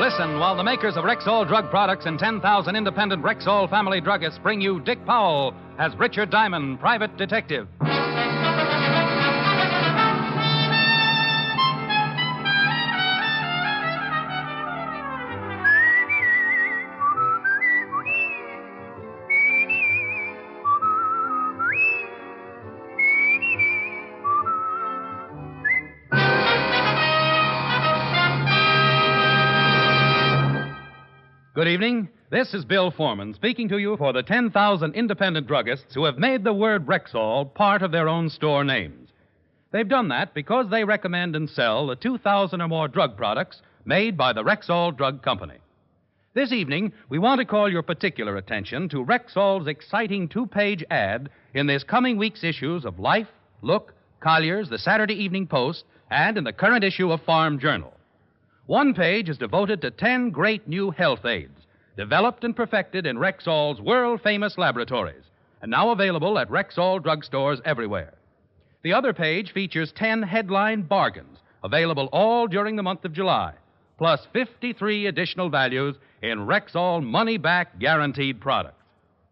Listen while the makers of Rexall drug products and 10,000 independent Rexall family druggists bring you Dick Powell as Richard Diamond, private detective. Good evening. This is Bill Foreman speaking to you for the 10,000 independent druggists who have made the word Rexall part of their own store names. They've done that because they recommend and sell the 2,000 or more drug products made by the Rexall Drug Company. This evening, we want to call your particular attention to Rexall's exciting two-page ad in this coming week's issues of Life, Look, Collier's, the Saturday Evening Post, and in the current issue of Farm Journal. One page is devoted to 10 great new health aids, developed and perfected in Rexall's world-famous laboratories, and now available at Rexall drugstores everywhere. The other page features 10 headline bargains, available all during the month of July, plus 53 additional values in Rexall money-back guaranteed products.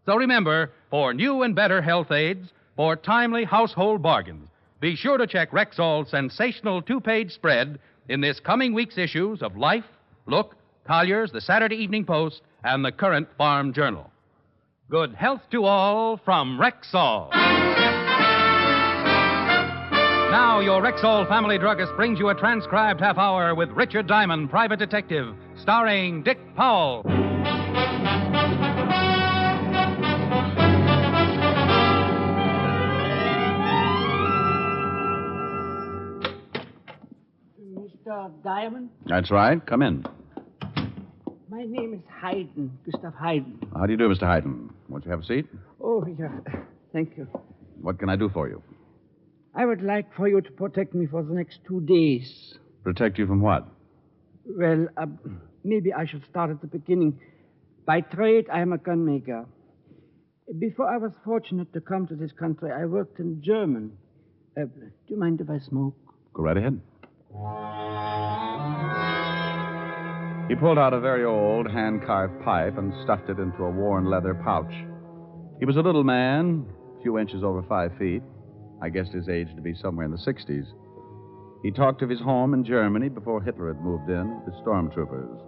So remember, for new and better health aids, for timely household bargains, be sure to check Rexall's sensational two-page spread in this coming week's issues of Life, Look, Collier's, the Saturday Evening Post, and the current Farm Journal. Good health to all from Rexall. Now, your Rexall family druggist brings you a transcribed half hour with Richard Diamond, private detective, starring Dick Powell. Mr. Diamond? That's right. Come in. My name is Hayden, Gustav Hayden. How do you do, Mr. Hayden? Won't you have a seat? Oh, yeah. Thank you. What can I do for you? I would like for you to protect me for the next 2 days. Protect you from what? Well, maybe I should start at the beginning. By trade, I am a gun maker. Before I was fortunate to come to this country, I worked in German. Do you mind if I smoke? Go right ahead. He pulled out a very old hand-carved pipe and stuffed it into a worn leather pouch. He was a little man, a few inches over 5 feet. I guessed his age to be somewhere in the 60s. He talked of his home in Germany before Hitler had moved in with stormtroopers.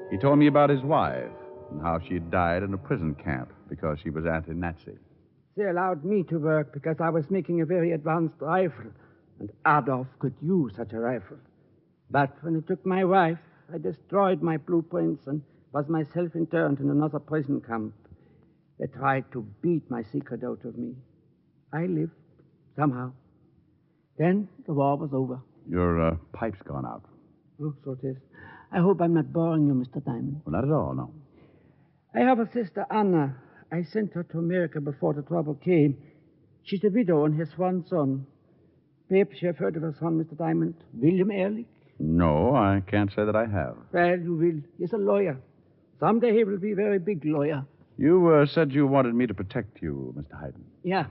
He told me about his wife and how she had died in a prison camp because she was anti-Nazi. They allowed me to work because I was making a very advanced rifle, and Adolf could use such a rifle. But when they took my wife, I destroyed my blueprints and was myself interned in another prison camp. They tried to beat my secret out of me. I lived, somehow. Then the war was over. Your pipe's gone out. Oh, so it is. I hope I'm not boring you, Mr. Diamond. Well, not at all, no. I have a sister, Anna. I sent her to America before the trouble came. She's a widow and has one son. Perhaps you have heard of her son, Mr. Diamond, William Ehrlich? No, I can't say that I have. Well, you will. He's a lawyer. Someday he will be a very big lawyer. You said you wanted me to protect you, Mr. Hayden. Yeah.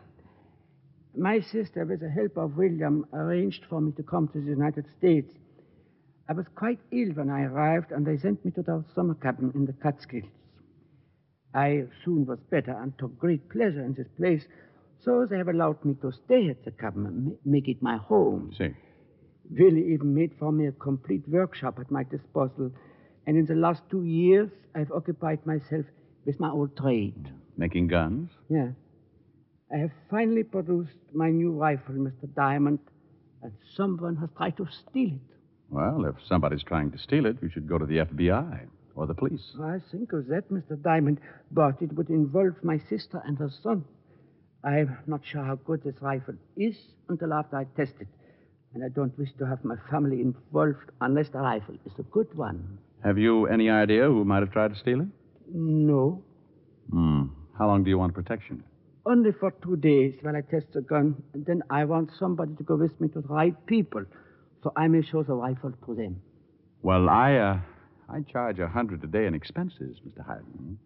My sister, with the help of William, arranged for me to come to the United States. I was quite ill when I arrived, and they sent me to their summer cabin in the Catskills. I soon was better and took great pleasure in this place, so they have allowed me to stay at the cabin and make it my home. See. Willie even made for me a complete workshop at my disposal, and in the last 2 years, I've occupied myself with my old trade. Making guns? Yeah. I have finally produced my new rifle, Mr. Diamond, and someone has tried to steal it. Well, if somebody's trying to steal it, you should go to the FBI or the police. I think of that, Mr. Diamond, but it would involve my sister and her son. I'm not sure how good this rifle is until after I test it, and I don't wish to have my family involved unless the rifle is a good one. Have you any idea who might have tried to steal it? No. How long do you want protection? Only for 2 days while I test the gun, and then I want somebody to go with me to the right people, so I may show the rifle to them. Well, I charge $100 a day in expenses, Mr. Hayden.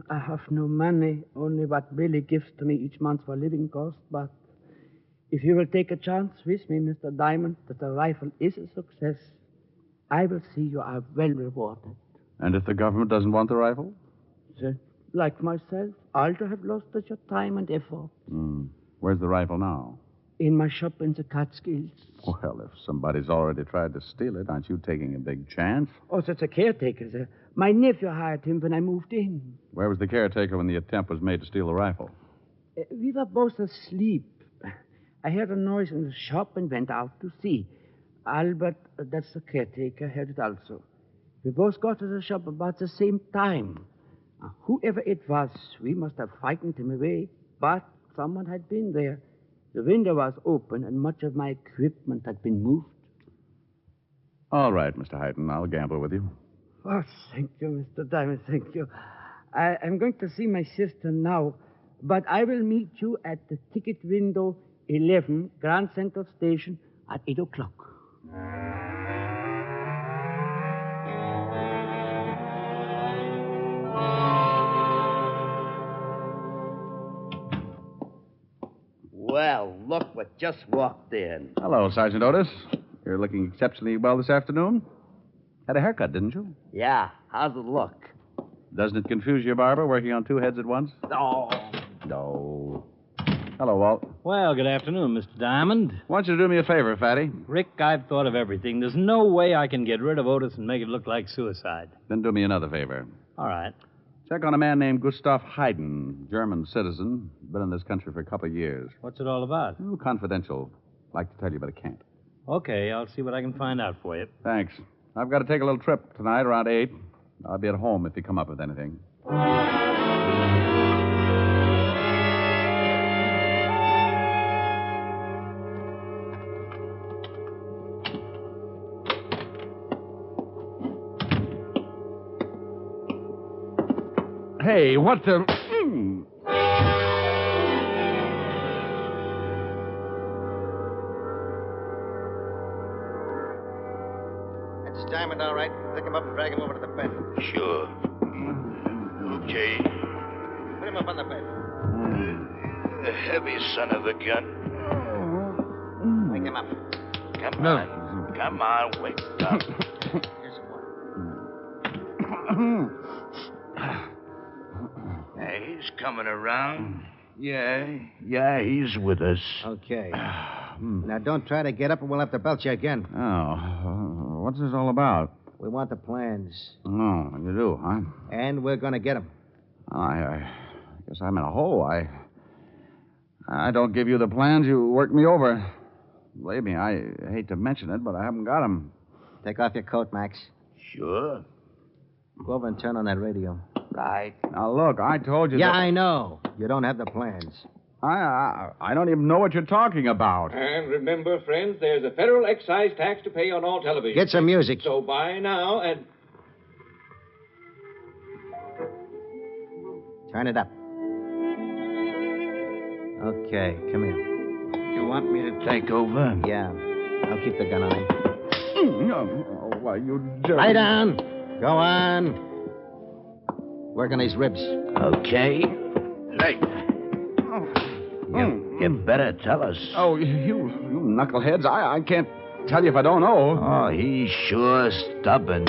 I have no money, only what Billy gives to me each month for living costs, but if you will take a chance with me, Mr. Diamond, that the rifle is a success, I will see you are well rewarded. And if the government doesn't want the rifle? Then, like myself, I'll have lost such your time and effort. Where's the rifle now? In my shop in the Catskills. Well, if somebody's already tried to steal it, aren't you taking a big chance? Oh, that's a caretaker, sir. My nephew hired him when I moved in. Where was the caretaker when the attempt was made to steal the rifle? We were both asleep. I heard a noise in the shop and went out to see. Albert, that's the caretaker, heard it also. We both got to the shop about the same time. Whoever it was, we must have frightened him away, but someone had been there. The window was open, and much of my equipment had been moved. All right, Mr. Hyden, I'll gamble with you. Oh, thank you, Mr. Diamond, thank you. I'm going to see my sister now, but I will meet you at the ticket window 11, Grand Central Station, at 8 o'clock. Well, look what just walked in. Hello, Sergeant Otis. You're looking exceptionally well this afternoon. Had a haircut, didn't you? Yeah, how's it look? Doesn't it confuse you, Barber, working on two heads at once? Oh. No. Hello, Walt. Well, good afternoon, Mr. Diamond. I want you to do me a favor, Fatty. Rick, I've thought of everything. There's no way I can get rid of Otis and make it look like suicide. Then do me another favor. All right. Check on a man named Gustav Hayden, German citizen. Been in this country for a couple of years. What's it all about? Ooh, confidential. Like to tell you, but I can't. Okay, I'll see what I can find out for you. Thanks. I've got to take a little trip tonight around 8. I'll be at home if you come up with anything. Hey, what the... That's Diamond, all right. Pick him up and drag him over to the bed. Sure. Okay. Put him up on the bed. A heavy son of a gun. Wake him up. Come on. Come on, wake up. Here's some water. Yeah, he's coming around. Yeah, he's with us. Okay. Now, don't try to get up or we'll have to belt you again. Oh, what's this all about? We want the plans. Oh, you do, huh? And we're going to get them. I guess I'm in a hole. I don't give you the plans. You work me over. Believe me, I hate to mention it, but I haven't got them. Take off your coat, Max. Sure. Go over and turn on that radio. Right. Now, look, I told you Yeah, that... I know. You don't have the plans. I don't even know what you're talking about. And remember, friends, there's a federal excise tax to pay on all television. Get some music. So buy now and... Turn it up. Okay, come here. You want me to take over? Yeah. I'll keep the gun on him. Oh, why, you jerk. Lie down. Go on. Work on his ribs. Okay. Right. You better tell us. Oh, you knuckleheads. I can't tell you if I don't know. Oh, he's sure stubborn.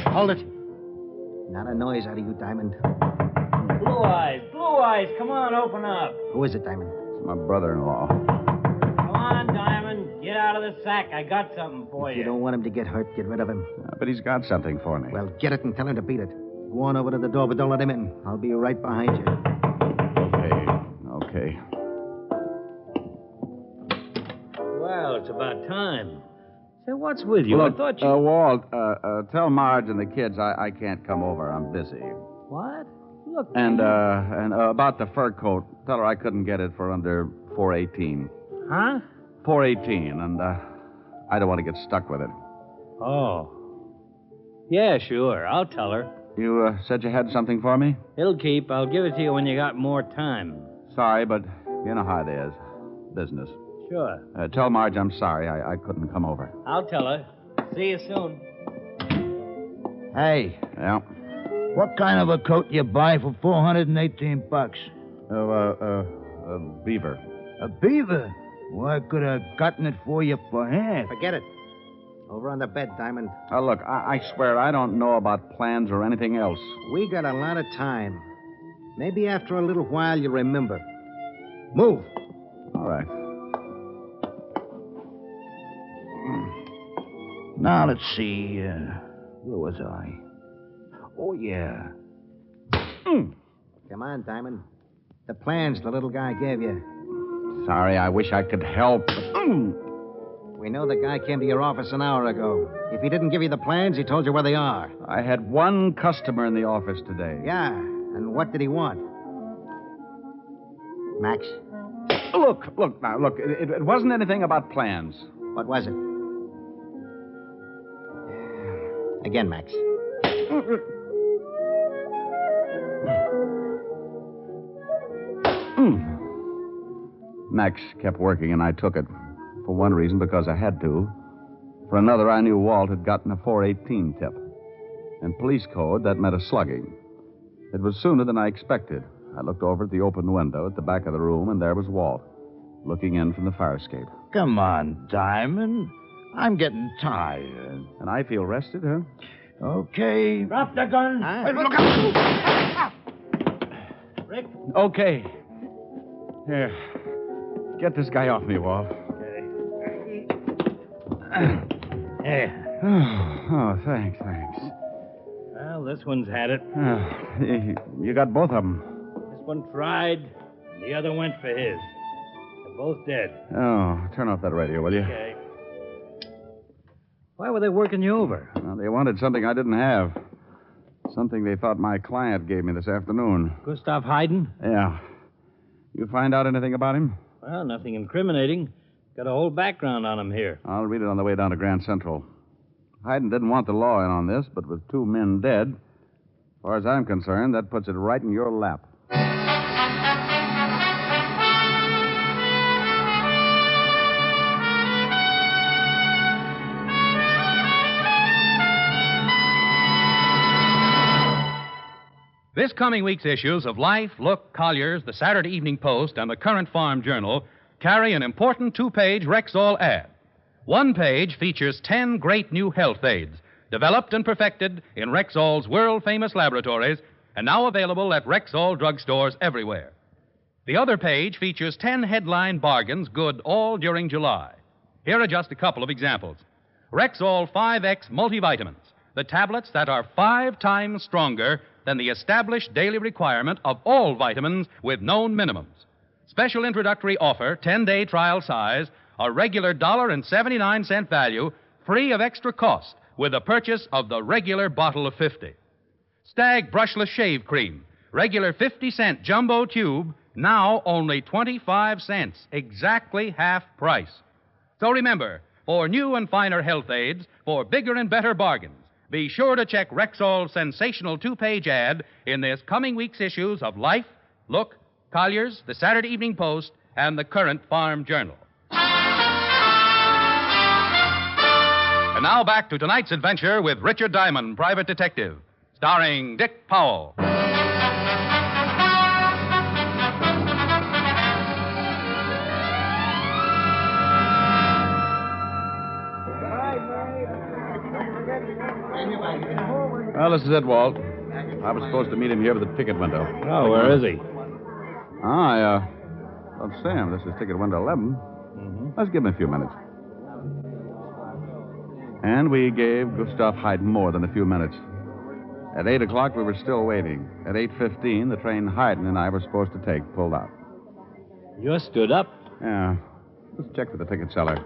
Hold it. Not a noise out of you, Diamond. Blue eyes, come on, open up. Who is it, Diamond? It's my brother-in-law. Come on, Diamond, get out of the sack. I got something for If you. you don't want him to get hurt, get rid of him. But he's got something for me. Well, get it and tell him to beat it. Go on over to the door, but don't let him in. I'll be right behind you. Okay. Well, it's about time. Say, what's with you? Look, I thought you... Walt, tell Marge and the kids I can't come over. I'm busy. What? Look... And about the fur coat, tell her I couldn't get it for under $4.18. Huh? $4.18, and I don't want to get stuck with it. Oh. Yeah, sure. I'll tell her. You said you had something for me? It'll keep. I'll give it to you when you got more time. Sorry, but you know how it is. Business. Sure. Tell Marge I'm sorry. I couldn't come over. I'll tell her. See you soon. Hey, Yeah. What kind of a coat you buy for $418? Beaver. A beaver? Well, I could have gotten it for you for half. forget it. Over on the bed, Diamond. Now, look, I swear I don't know about plans or anything else. We got a lot of time. Maybe after a little while you'll remember. Move. All right. Now, let's see. Where was I? Oh, yeah. Come on, Diamond. The plans the little guy gave you. Sorry, I wish I could help. We know the guy came to your office an hour ago. If he didn't give you the plans, he told you where they are. I had one customer in the office today. Yeah, and what did he want? Max, Look. It wasn't anything about plans. what was it? Again, Max. Max kept working, and I took it. For one reason, because I had to. For another, I knew Walt had gotten a 418 tip. In police code, that meant a slugging. It was sooner than I expected. I looked over at the open window at the back of the room, and there was Walt, looking in from the fire escape. Come on, Diamond. I'm getting tired. And I feel rested, huh? Okay. Drop the gun. Huh? Look out! Rick. Okay. Here. Get this guy off me, Walt. Yeah. Oh, thanks. Well, this one's had it. You got both of them. This one tried, and the other went for his. They're both dead. Oh, turn off that radio, will you? Okay. Why were they working you over? Well, they wanted something I didn't have. Something they thought my client gave me this afternoon. Gustav Hayden? Yeah. You find out anything about him? Well, nothing incriminating. Got a whole background on him here. I'll read it on the way down to Grand Central. Hayden didn't want the law in on this, but with 2 men dead, as far as I'm concerned, that puts it right in your lap. This coming week's issues of Life, Look, Collier's, the Saturday Evening Post, and the Current Farm Journal carry an important 2-page Rexall ad. One page features 10 great new health aids, developed and perfected in Rexall's world-famous laboratories, and now available at Rexall drugstores everywhere. The other page features 10 headline bargains good all during July. Here are just a couple of examples. Rexall 5X multivitamins, the tablets that are 5 times stronger than the established daily requirement of all vitamins with known minimums. Special introductory offer, 10-day trial size, a regular $1.79 value, free of extra cost, with the purchase of the regular bottle of 50. Stag Brushless Shave Cream, regular 50-cent jumbo tube, now only 25 cents, exactly half price. So remember, for new and finer health aids, for bigger and better bargains, be sure to check Rexall's sensational 2-page ad in this coming week's issues of Life, Look, Collier's, the Saturday Evening Post, and the Current Farm Journal. And now back to tonight's adventure with Richard Diamond, Private Detective, starring Dick Powell. Well, this is it, Walt. I was supposed to meet him here at the ticket window. Oh, where is he? I don't see him. This is ticket window 11. Let's give him a few minutes. And we gave Gustav Hayden more than a few minutes. At 8 o'clock, we were still waiting. At 8:15, the train Hayden and I were supposed to take pulled out. You stood up. Yeah. Let's check with the ticket seller.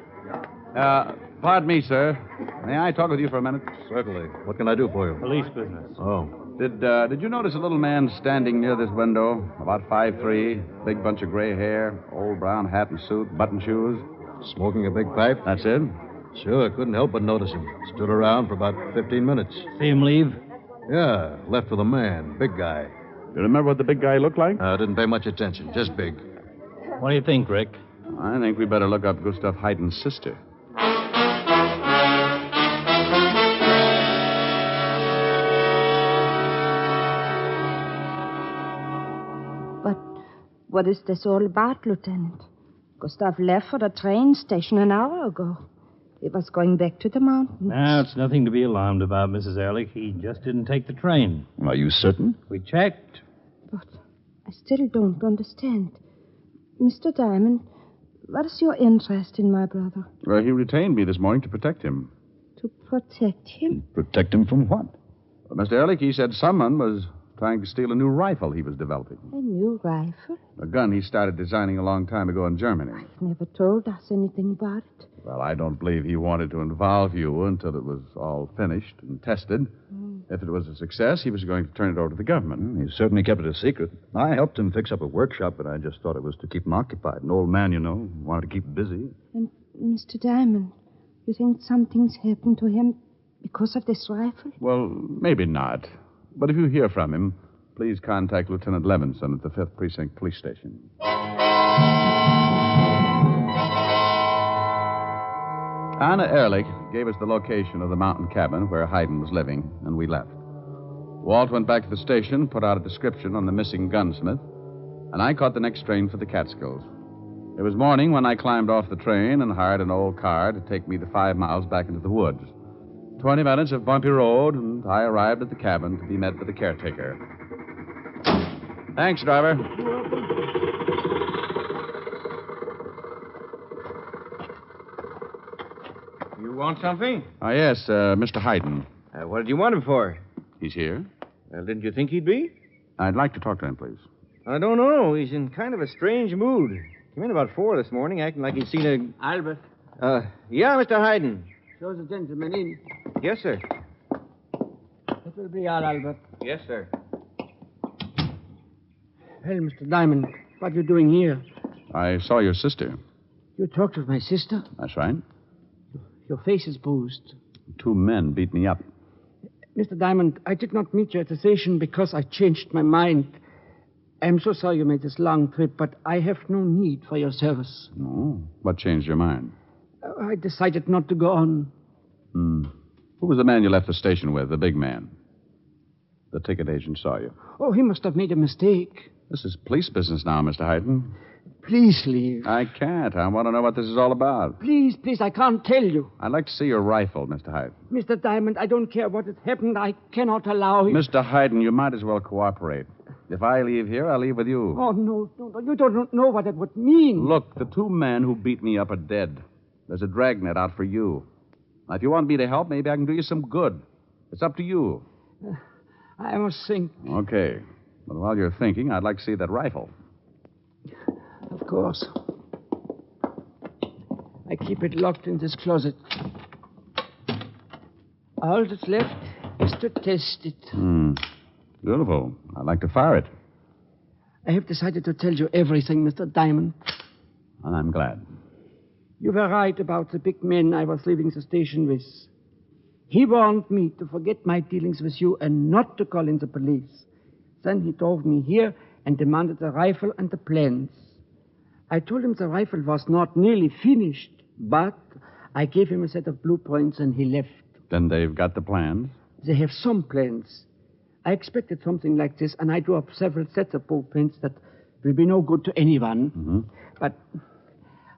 Pardon me, sir. May I talk with you for a minute? Certainly. What can I do for you? Police business. Oh. Did you notice a little man standing near this window? About 5'3", big bunch of gray hair, old brown hat and suit, button shoes. Smoking a big pipe? That's it? Sure, couldn't help but notice him. Stood around for about 15 minutes. See him leave? Yeah, left with a man. Big guy. You remember what the big guy looked like? Didn't pay much attention. Just big. What do you think, Rick? I think we better look up Gustav Hayden's sister. But what is this all about, Lieutenant? Gustav left for the train station an hour ago. he was going back to the mountains. Now, it's nothing to be alarmed about, Mrs. Ehrlich. He just didn't take the train. Are you certain? We checked. But I still don't understand. Mr. Diamond, what is your interest in my brother? Well, he retained me this morning to protect him. To protect him? Protect him from what? Well, Mr. Ehrlich, he said someone was trying to steal a new rifle he was developing. A new rifle? A gun he started designing a long time ago in Germany. He never told us anything about it. Well, I don't believe he wanted to involve you until it was all finished and tested. If it was a success, he was going to turn it over to the government. He certainly kept it a secret. I helped him fix up a workshop, but I just thought it was to keep him occupied. An old man, you know, wanted to keep busy. And Mr. Diamond, you think something's happened to him because of this rifle? Well, maybe not. But if you hear from him, please contact Lieutenant Levinson at the 5th Precinct Police Station. Anna Ehrlich gave us the location of the mountain cabin where Hayden was living, and we left. Walt went back to the station, put out a description on the missing gunsmith, and I caught the next train for the Catskills. It was morning when I climbed off the train and hired an old car to take me the 5 miles back into the woods. 20 minutes of bumpy road, and I arrived at the cabin to be met by the caretaker. Thanks, driver. You want something? Yes, Mr. Hayden. What did you want him for? He's here. Well, didn't you think he'd be? I'd like to talk to him, please. I don't know. He's in kind of a strange mood. Came in about 4 this morning, acting like he'd seen Albert, Yeah, Mr. Hayden. show the gentleman in. Yes, sir. That will be all, Albert. Yes, sir. Well, Mr. Diamond, what are you doing here? I saw your sister. You talked with my sister? That's right. Your face is bruised. 2 men beat me up. Mr. Diamond, I did not meet you at the station because I changed my mind. I'm so sorry you made this long trip, but I have no need for your service. Oh, what changed your mind? I decided not to go on. Who was the man you left the station with, the big man? The ticket agent saw you. Oh, he must have made a mistake. This is police business now, Mr. Hayden. Please leave. I can't. I want to know what this is all about. Please, I can't tell you. I'd like to see your rifle, Mr. Hayden. Mr. Diamond, I don't care what has happened. I cannot allow you. Mr. Hayden, you might as well cooperate. If I leave here, I'll leave with you. Oh, no. You don't know what that would mean. Look, the 2 men who beat me up are dead. There's a dragnet out for you. Now, if you want me to help, maybe I can do you some good. It's up to you. I must think. Okay. But while you're thinking, I'd like to see that rifle. Of course. I keep it locked in this closet. All that's left is to test it. Beautiful. I'd like to fire it. I have decided to tell you everything, Mr. Diamond. And I'm glad. You were right about the big man I was leaving the station with. He warned me to forget my dealings with you and not to call in the police. Then he drove me here and demanded the rifle and the plans. I told him the rifle was not nearly finished, but I gave him a set of blueprints and he left. Then they've got the plans? They have some plans. I expected something like this, and I drew up several sets of blueprints that will be no good to anyone. But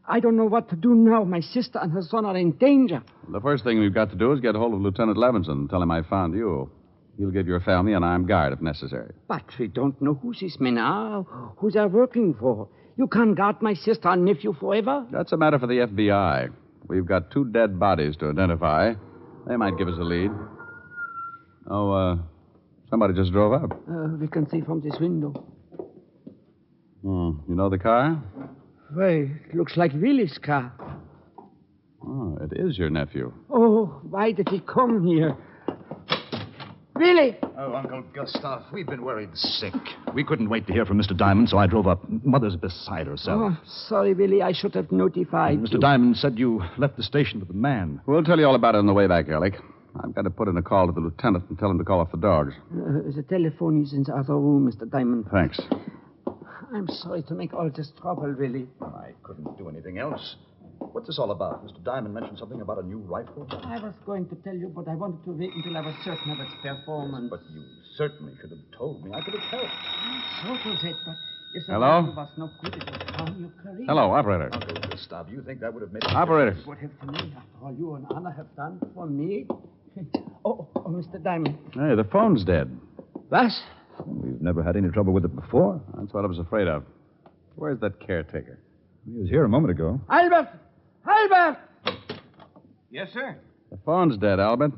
I don't know what to do now. My sister and her son are in danger. The first thing we've got to do is get a hold of Lieutenant Levinson and tell him I found you. He'll give your family an armed guard if necessary. But we don't know who these men are, who they're working for. You can't guard my sister and nephew forever. That's a matter for the FBI. We've got 2 dead bodies to identify. They might give us a lead. Oh, somebody just drove up. We can see from this window. You know the car? Well, it looks like Willy's car. Oh, it is your nephew. Oh, why did he come here? Willy! Oh, Uncle Gustav, we've been worried sick. We couldn't wait to hear from Mr. Diamond, so I drove up. Mother's beside herself. Oh, sorry, Willy. I should have notified Mr. you. Diamond said you left the station with the man. We'll tell you all about it on the way back, Ehrlich. I've got to put in a call to the lieutenant and tell him to call off the dogs. The telephone is in the other room, Mr. Diamond. Thanks. I'm sorry to make all this trouble, Willy. I couldn't do anything else. What's this all about? Mr. Diamond mentioned something about a new rifle. I was going to tell you, but I wanted to wait until I was certain of its performance. But you certainly should have told me. I could have helped. So was it, but If the Hello? rifle was no good, it would harm your career. Hello, operator. Uncle Gustav, you think that would have made Operator. What have to me, after all you and Anna have done for me? Oh, Mr. Diamond. Hey, the phone's dead. What? We've never had any trouble with it before. That's what I was afraid of. Where's that caretaker? He was here a moment ago. Albert! Albert! Yes, sir. The phone's dead, Albert.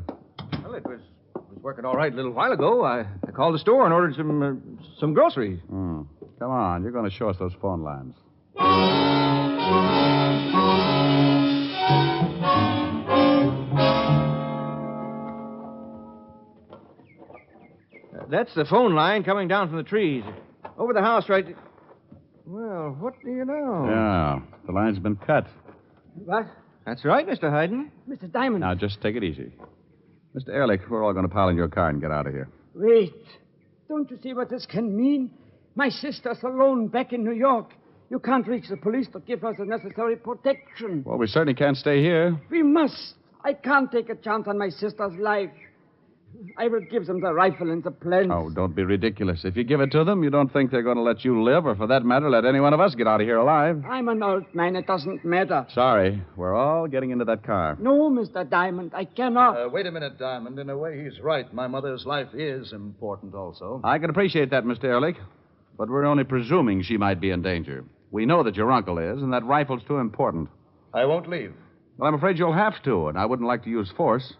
Well, it was working all right a little while ago. I called the store and ordered some groceries. Hmm. Come on, you're going to show us those phone lines. That's the phone line coming down from the trees. Over the house, right... Well, what do you know? Yeah, the line's been cut. What? That's right, Mr. Hayden. Mr. Diamond. Now, just take it easy. Mr. Ehrlich, we're all going to pile in your car and get out of here. Wait. Don't you see what this can mean? My sister's alone back in New York. You can't reach the police to give us the necessary protection. Well, we certainly can't stay here. We must. I can't take a chance on my sister's life. I will give them the rifle and the plans. Oh, don't be ridiculous. If you give it to them, you don't think they're going to let you live, or for that matter, let any one of us get out of here alive. I'm an old man. It doesn't matter. Sorry. We're all getting into that car. No, Mr. Diamond. I cannot. Wait a minute, Diamond. In a way, he's right. My mother's life is important also. I can appreciate that, Mr. Ehrlich, but we're only presuming she might be in danger. We know that your uncle is, and that rifle's too important. I won't leave. Well, I'm afraid you'll have to, and I wouldn't like to use force.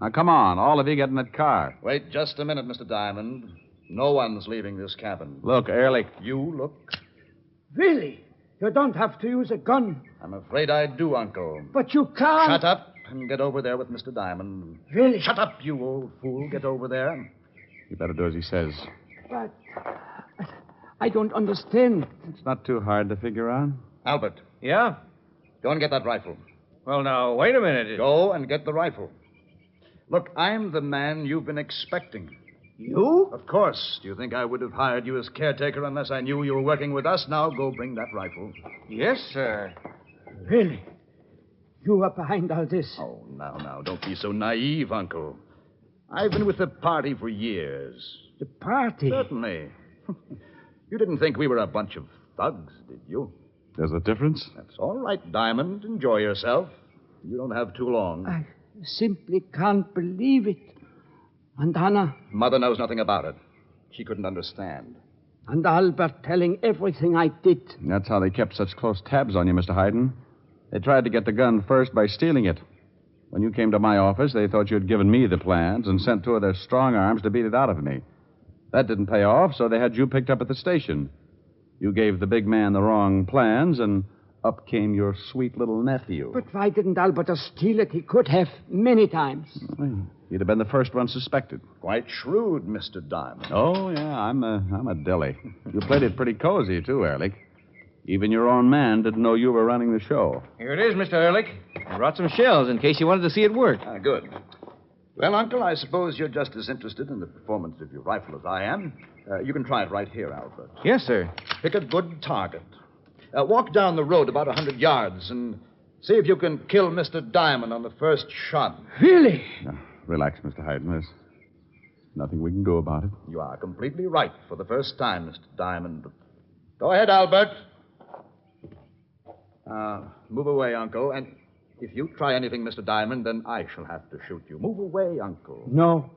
Now, come on. All of you get in that car. Wait just a minute, Mr. Diamond. No one's leaving this cabin. Look, Ehrlich. You look. Really? You don't have to use a gun. I'm afraid I do, Uncle. But you can't. Shut up and get over there with Mr. Diamond. Really? Shut up, you old fool. Get over there. You better do as he says. But I don't understand. It's not too hard to figure out. Albert, Yeah? go and get that rifle. Well, now, wait a minute. Go and get the rifle. Look, I'm the man you've been expecting. You? Of course. Do you think I would have hired you as caretaker unless I knew you were working with us? Now go bring that rifle. Yes, sir. Really? You are behind all this? Oh, now, don't be so naive, Uncle. I've been with the party for years. The party? Certainly. You didn't think we were a bunch of thugs, did you? There's a difference? That's all right, Diamond. Enjoy yourself. You don't have too long. I simply can't believe it. And Anna? Mother knows nothing about it. She couldn't understand. And Albert telling everything I did. That's how they kept such close tabs on you, Mr. Hayden. They tried to get the gun first by stealing it. When you came to my office, they thought you'd given me the plans and sent two of their strong arms to beat it out of me. That didn't pay off, so they had you picked up at the station. You gave the big man the wrong plans, and up came your sweet little nephew. But why didn't Albert just steal it? He could have many times. He'd have been the first one suspected. Quite shrewd, Mr. Diamond. Oh, yeah, I'm a dilly. You played it pretty cozy, too, Ehrlich. Even your own man didn't know you were running the show. Here it is, Mr. Ehrlich. I brought some shells in case you wanted to see it work. Ah, good. Well, Uncle, I suppose you're just as interested in the performance of your rifle as I am. You can try it right here, Albert. Yes, sir. Pick a good target. Walk down the road about 100 yards and see if you can kill Mr. Diamond on the first shot. Really? Now, relax, Mr. Hayden. There's nothing we can do about it. You are completely right for the first time, Mr. Diamond. Go ahead, Albert. Move away, Uncle, and if you try anything, Mr. Diamond, then I shall have to shoot you. Move away, Uncle. No.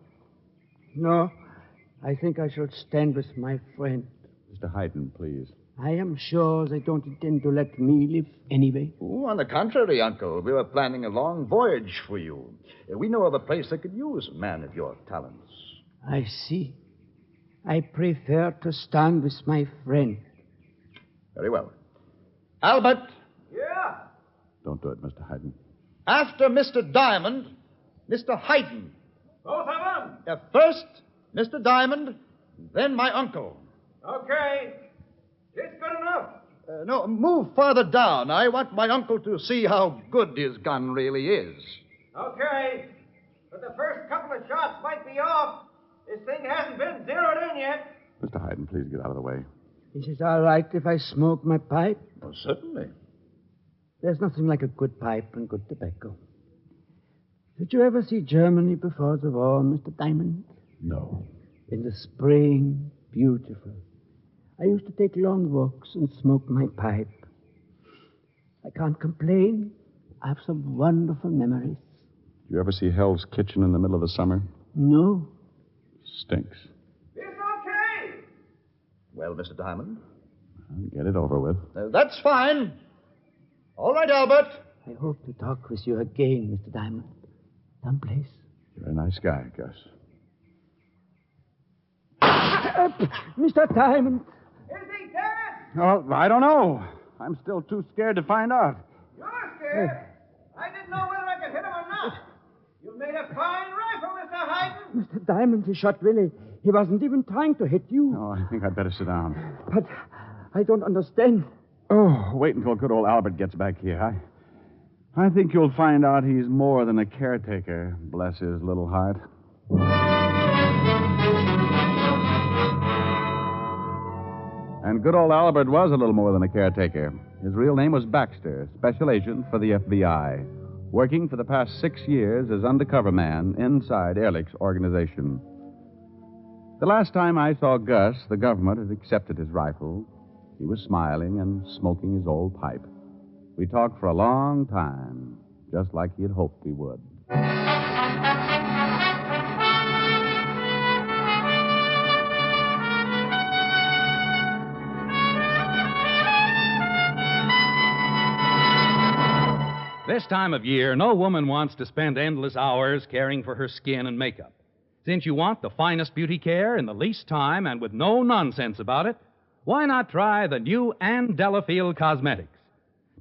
I think I shall stand with my friend. Mr. Hayden, please. I am sure they don't intend to let me live anyway. Oh, on the contrary, Uncle. We were planning a long voyage for you. We know of a place that could use a man of your talents. I see. I prefer to stand with my friend. Very well. Albert, Yeah? Don't do it, Mr. Hayden. after Mr. Diamond, Mr. Hayden. Both of them? First, Mr. Diamond, then my uncle. Okay. It's good enough. No, move farther down. I want my uncle to see how good his gun really is. Okay. But the first couple of shots might be off. This thing hasn't been zeroed in yet. Mr. Hayden, please get out of the way. Is it all right if I smoke my pipe? Oh, certainly. There's nothing like a good pipe and good tobacco. Did you ever see Germany before the war, Mr. Diamond? No. In the spring, beautiful. I used to take long walks and smoke my pipe. I can't complain. I have some wonderful memories. Did you ever see Hell's Kitchen in the middle of the summer? No. Stinks. It's okay. Well, Mr. Diamond? Get it over with. That's fine. All right, Albert. I hope to talk with you again, Mr. Diamond. Someplace. You're a nice guy, Gus. Mr. Diamond. Is he dead? Oh, I don't know. I'm still too scared to find out. You're scared? I didn't know whether I could hit him or not. You made a fine rifle, Mr. Hayden. Mr. Diamond, he shot Willie. He wasn't even trying to hit you. Oh, I think I'd better sit down. But I don't understand. Oh, wait until good old Albert gets back here. I think you'll find out he's more than a caretaker, bless his little heart. And good old Albert was a little more than a caretaker. His real name was Baxter, special agent for the FBI, working for the past 6 years as undercover man inside Ehrlich's organization. The last time I saw Gus, the government had accepted his rifle. He was smiling and smoking his old pipe. We talked for a long time, just like he had hoped we would. This time of year, no woman wants to spend endless hours caring for her skin and makeup. Since you want the finest beauty care in the least time and with no nonsense about it, why not try the new Ann Delafield Cosmetics?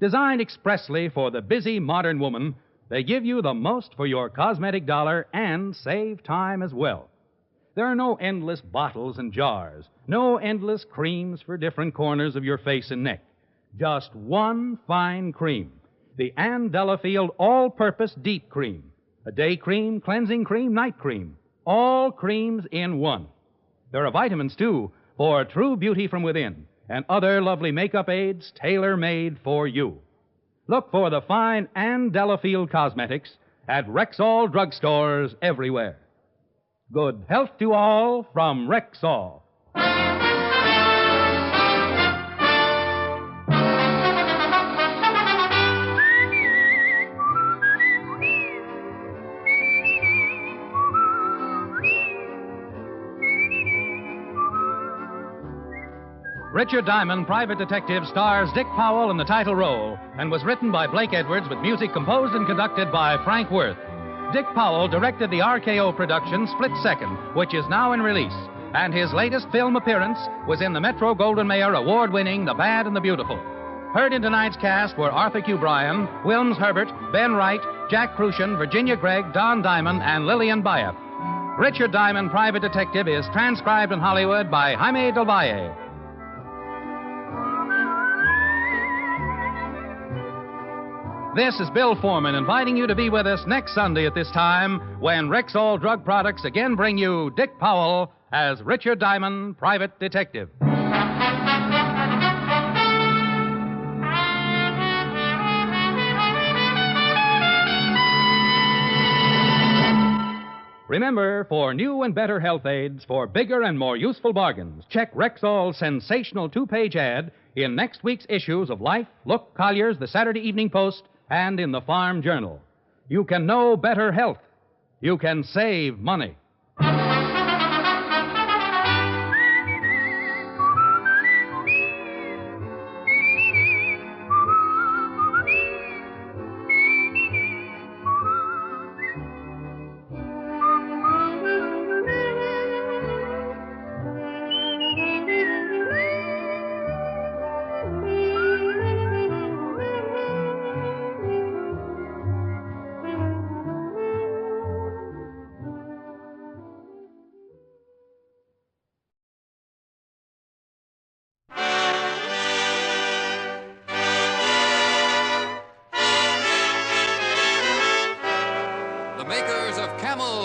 Designed expressly for the busy modern woman, they give you the most for your cosmetic dollar and save time as well. There are no endless bottles and jars, no endless creams for different corners of your face and neck. Just one fine cream, the Ann Delafield All-Purpose Deep Cream. A day cream, cleansing cream, night cream. All creams in one. There are vitamins, too, for true beauty from within, and other lovely makeup aids tailor-made for you. Look for the fine Ann Delafield Cosmetics at Rexall drugstores everywhere. Good health to all from Rexall. Richard Diamond, Private Detective, stars Dick Powell in the title role and was written by Blake Edwards with music composed and conducted by Frank Worth. Dick Powell directed the RKO production Split Second, which is now in release, and his latest film appearance was in the Metro-Goldwyn-Mayer award-winning The Bad and the Beautiful. Heard in tonight's cast were Arthur Q. Bryan, Wilms Herbert, Ben Wright, Jack Crucian, Virginia Gregg, Don Diamond, and Lillian Bayef. Richard Diamond, Private Detective, is transcribed in Hollywood by Jaime Del Valle. This is Bill Foreman inviting you to be with us next Sunday at this time when Rexall Drug Products again bring you Dick Powell as Richard Diamond, Private Detective. Remember, for new and better health aids, for bigger and more useful bargains, check Rexall's sensational 2-page ad in next week's issues of Life, Look, Collier's, the Saturday Evening Post, and in the Farm Journal. You can know better health. You can save money.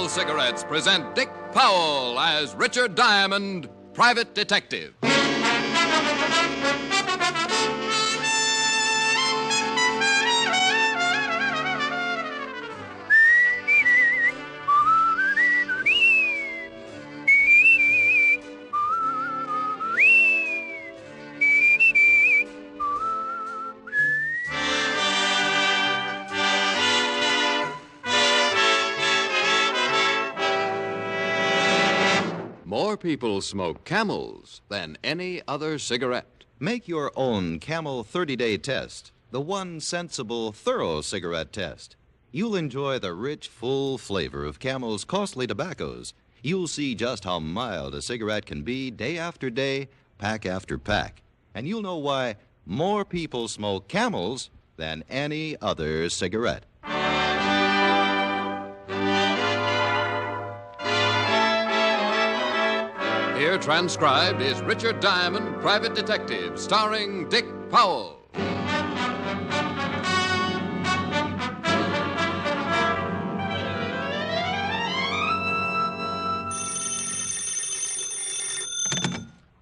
Cigarettes present Dick Powell as Richard Diamond, Private Detective. more people smoke Camels than any other cigarette. Make your own Camel 30-day test, the one sensible, thorough cigarette test. You'll enjoy the rich, full flavor of Camel's costly tobaccos. You'll see just how mild a cigarette can be day after day, pack after pack. And you'll know why more people smoke Camels than any other cigarette. Here transcribed is Richard Diamond, Private Detective, starring Dick Powell.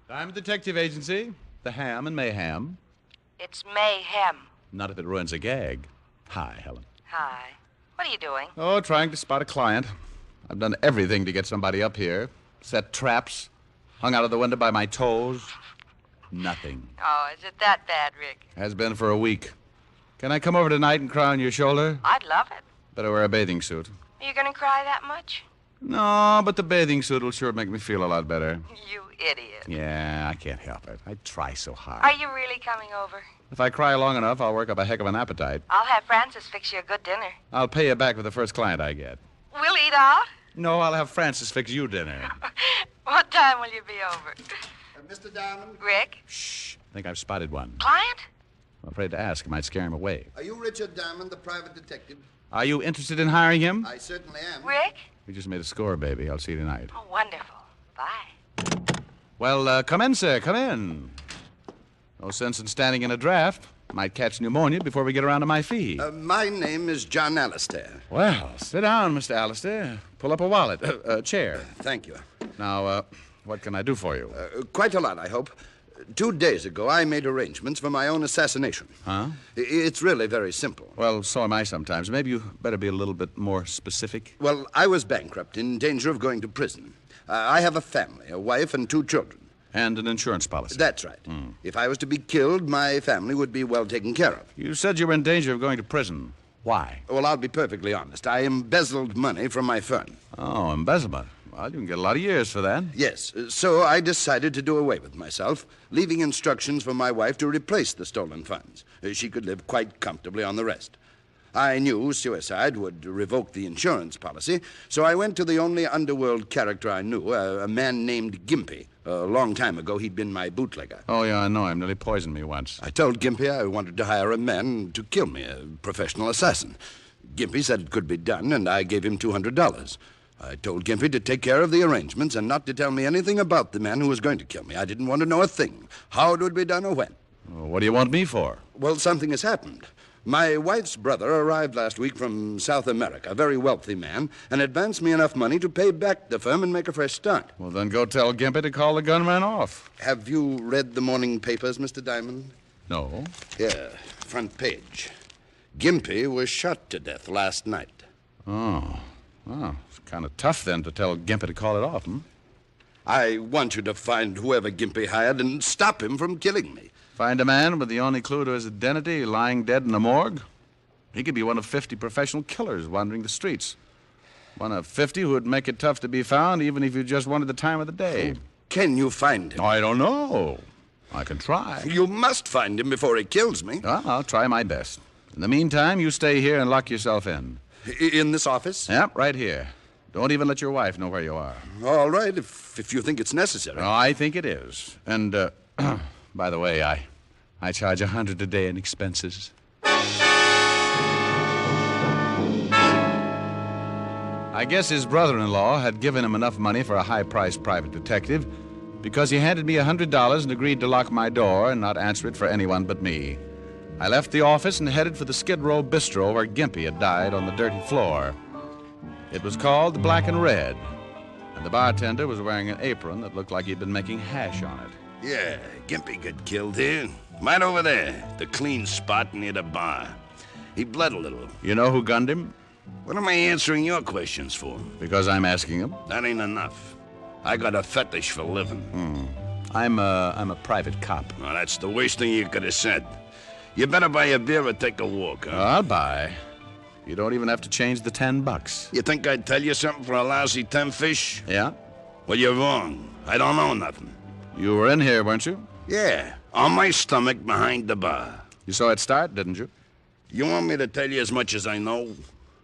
Diamond Detective Agency, the Ham and Mayhem. It's mayhem. Not if it ruins a gag. Hi, Helen. Hi. What are you doing? Oh, trying to spot a client. I've done everything to get somebody up here. Set traps. Hung out of the window by my toes. Nothing. Oh, is it that bad, Rick? Has been for a week. Can I come over tonight and cry on your shoulder? I'd love it. Better wear a bathing suit. Are you going to cry that much? No, but the bathing suit will sure make me feel a lot better. You idiot. Yeah, I can't help it. I try so hard. Are you really coming over? If I cry long enough, I'll work up a heck of an appetite. I'll have Francis fix you a good dinner. I'll pay you back for the first client I get. We'll eat out? No, I'll have Francis fix you dinner. What time will you be over? Mr. Diamond? Rick? Shh. I think I've spotted one. Client? I'm afraid to ask. It might scare him away. Are you Richard Diamond, the private detective? Are you interested in hiring him? I certainly am. Rick? We just made a score, baby. I'll see you tonight. Oh, wonderful. Bye. Well, come in, sir. Come in. No sense in standing in a draft. Might catch pneumonia before we get around to my fee. My name is John Alistair. Well, sit down, Mr. Alistair. Pull up a wallet. Chair. Thank you. Now, what can I do for you? Quite a lot, I hope. 2 days ago, I made arrangements for my own assassination. Huh? It's really very simple. Well, so am I sometimes. Maybe you better be a little bit more specific. Well, I was bankrupt, in danger of going to prison. I have a family, a wife and 2 children. And an insurance policy. That's right. If I was to be killed, my family would be well taken care of. You said you were in danger of going to prison. Why? Well, I'll be perfectly honest. I embezzled money from my firm. Oh, embezzlement. Well, you can get a lot of years for that. Yes. So I decided to do away with myself, leaving instructions for my wife to replace the stolen funds. She could live quite comfortably on the rest. I knew suicide would revoke the insurance policy, so I went to the only underworld character I knew, a man named Gimpy. A long time ago, he'd been my bootlegger. Oh, yeah, I know him. Nearly poisoned me once. I told Gimpy I wanted to hire a man to kill me, a professional assassin. Gimpy said it could be done, and I gave him $200. I told Gimpy to take care of the arrangements and not to tell me anything about the man who was going to kill me. I didn't want to know a thing, how it would be done or when. Well, what do you want me for? Well, something has happened. My wife's brother arrived last week from South America, a very wealthy man, and advanced me enough money to pay back the firm and make a fresh start. Well, then go tell Gimpy to call the gunman off. Have you read the morning papers, Mr. Diamond? No. Here, front page. Gimpy was shot to death last night. Oh. Oh, it's kind of tough, then, to tell Gimpy to call it off, I want you to find whoever Gimpy hired and stop him from killing me. Find a man with the only clue to his identity lying dead in a morgue? He could be one of 50 professional killers wandering the streets. One of 50 who would make it tough to be found even if you just wanted the time of the day. Can you find him? I don't know. I can try. You must find him before he kills me. Well, I'll try my best. In the meantime, you stay here and lock yourself in. In this office? Yep, right here. Don't even let your wife know where you are. All right, if you think it's necessary. Oh, I think it is. And, by the way, I charge $100 a day in expenses. I guess his brother-in-law had given him enough money for a high-priced private detective because he handed me $100 and agreed to lock my door and not answer it for anyone but me. I left the office and headed for the Skid Row Bistro where Gimpy had died on the dirty floor. It was called the Black and Red, and the bartender was wearing an apron that looked like he'd been making hash on it. Yeah, Gimpy got killed here. Right over there, the clean spot near the bar. He bled a little. You know who gunned him? What am I answering your questions for? Because I'm asking him. That ain't enough. I got a fetish for living. I'm a private cop. Well, that's the worst thing you could have said. You better buy a beer or take a walk, huh? I'll buy. You don't even have to change the $10. You think I'd tell you something for a lousy 10 fish? Yeah? Well, you're wrong. I don't know nothing. You were in here, weren't you? Yeah, on my stomach behind the bar. You saw it start, didn't you? You want me to tell you as much as I know?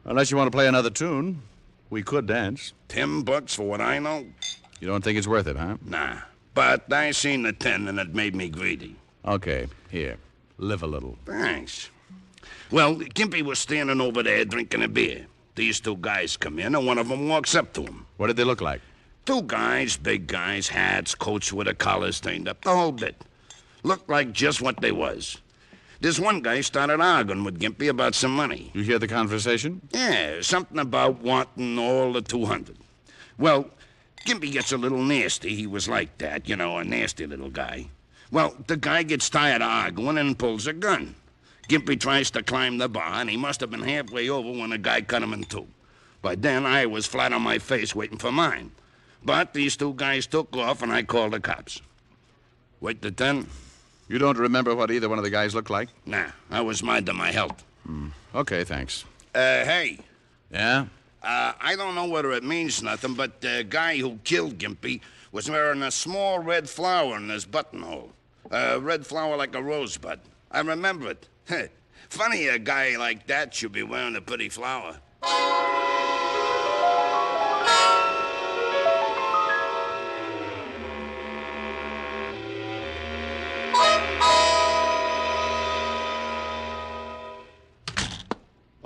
Unless you want to play another tune, we could dance. $10 for what I know? You don't think it's worth it, huh? Nah, but I seen the 10 and it made me greedy. Okay, here. Live a little. Thanks. Well, Gimpy was standing over there drinking a beer. These two guys come in, and one of them walks up to him. What did they look like? Two guys, big guys, hats, coats with their collars turned up, the whole bit. Looked like just what they was. This one guy started arguing with Gimpy about some money. You hear the conversation? Yeah, something about wanting all the 200. Well, Gimpy gets a little nasty. He was like that, a nasty little guy. Well, the guy gets tired of arguing and pulls a gun. Gimpy tries to climb the bar, and he must have been halfway over when the guy cut him in two. By then, I was flat on my face waiting for mine. But these two guys took off, and I called the cops. Wait the 10? You don't remember what either one of the guys looked like? Nah, I was minding my health. Okay, thanks. Hey. Yeah? I don't know whether it means nothing, but the guy who killed Gimpy was wearing a small red flower in his buttonhole. A red flower like a rosebud. I remember it. Funny a guy like that should be wearing a pretty flower.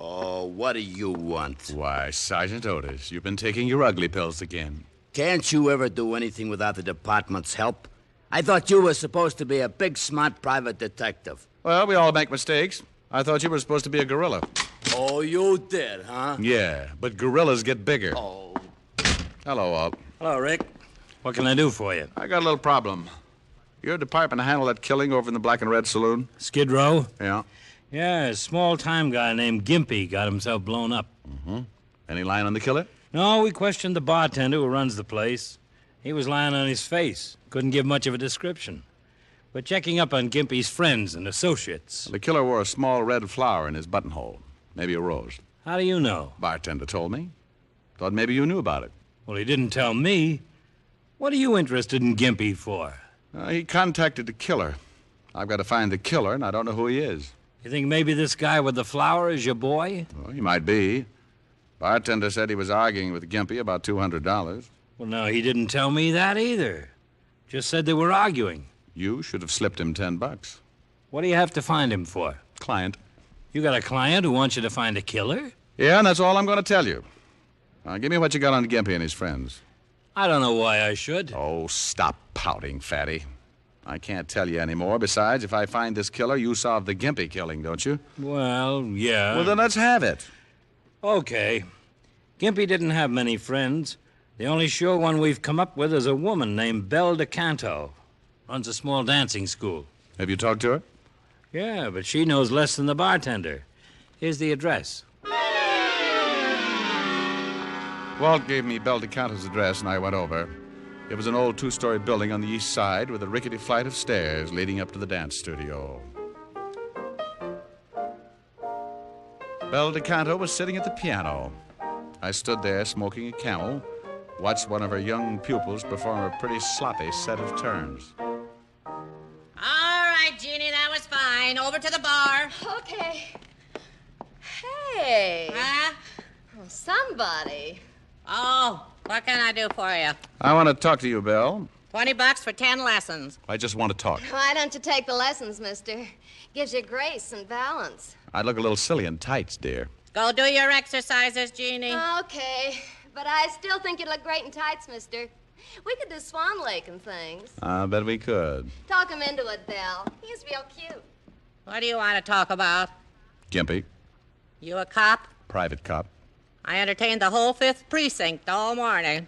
Oh, what do you want? Why, Sergeant Otis, you've been taking your ugly pills again. Can't you ever do anything without the department's help? I thought you were supposed to be a big, smart private detective. Well, we all make mistakes. I thought you were supposed to be a gorilla. Oh, you did, huh? Yeah, but gorillas get bigger. Oh. Hello, Walt. Hello, Rick. What can I do for you? I got a little problem. Your department handle that killing over in the Black and Red Saloon? Skid Row? Yeah. Yeah, a small-time guy named Gimpy got himself blown up. Mm-hmm. Any line on the killer? No, we questioned the bartender who runs the place. He was lying on his face. Couldn't give much of a description. We're checking up on Gimpy's friends and associates. The killer wore a small red flower in his buttonhole. Maybe a rose. How do you know? Bartender told me. Thought maybe you knew about it. Well, he didn't tell me. What are you interested in Gimpy for? He contacted the killer. I've got to find the killer, and I don't know who he is. You think maybe this guy with the flower is your boy? Well, he might be. Bartender said he was arguing with Gimpy about $200. Well, no, he didn't tell me that either. Just said they were arguing. You should have slipped him $10. What do you have to find him for? Client. You got a client who wants you to find a killer? Yeah, and that's all I'm going to tell you. Now, give me what you got on Gimpy and his friends. I don't know why I should. Oh, stop pouting, fatty. I can't tell you anymore. Besides, if I find this killer, you solve the Gimpy killing, don't you? Well, yeah. Well, then let's have it. Okay. Gimpy didn't have many friends. The only sure one we've come up with is a woman named Belle DeCanto. Runs a small dancing school. Have you talked to her? Yeah, but she knows less than the bartender. Here's the address. Walt gave me Belle DeCanto's address, and I went over. It was an old two-story building on the east side with a rickety flight of stairs leading up to the dance studio. Belle DeCanto was sitting at the piano. I stood there smoking a Camel, watched one of her young pupils perform a pretty sloppy set of turns. All right, Jeannie, that was fine. Over to the bar. Okay. Hey. Huh? Oh, somebody. Oh, what can I do for you? I want to talk to you, Belle. $20 for 10 lessons. I just want to talk. Why don't you take the lessons, mister? Gives you grace and balance. I'd look a little silly in tights, dear. Go do your exercises, Jeannie. Okay, but I still think you'd look great in tights, mister. We could do Swan Lake and things. I bet we could. Talk him into it, Belle. He's real cute. What do you want to talk about? Gimpy. You a cop? Private cop. I entertained the whole 5th precinct all morning.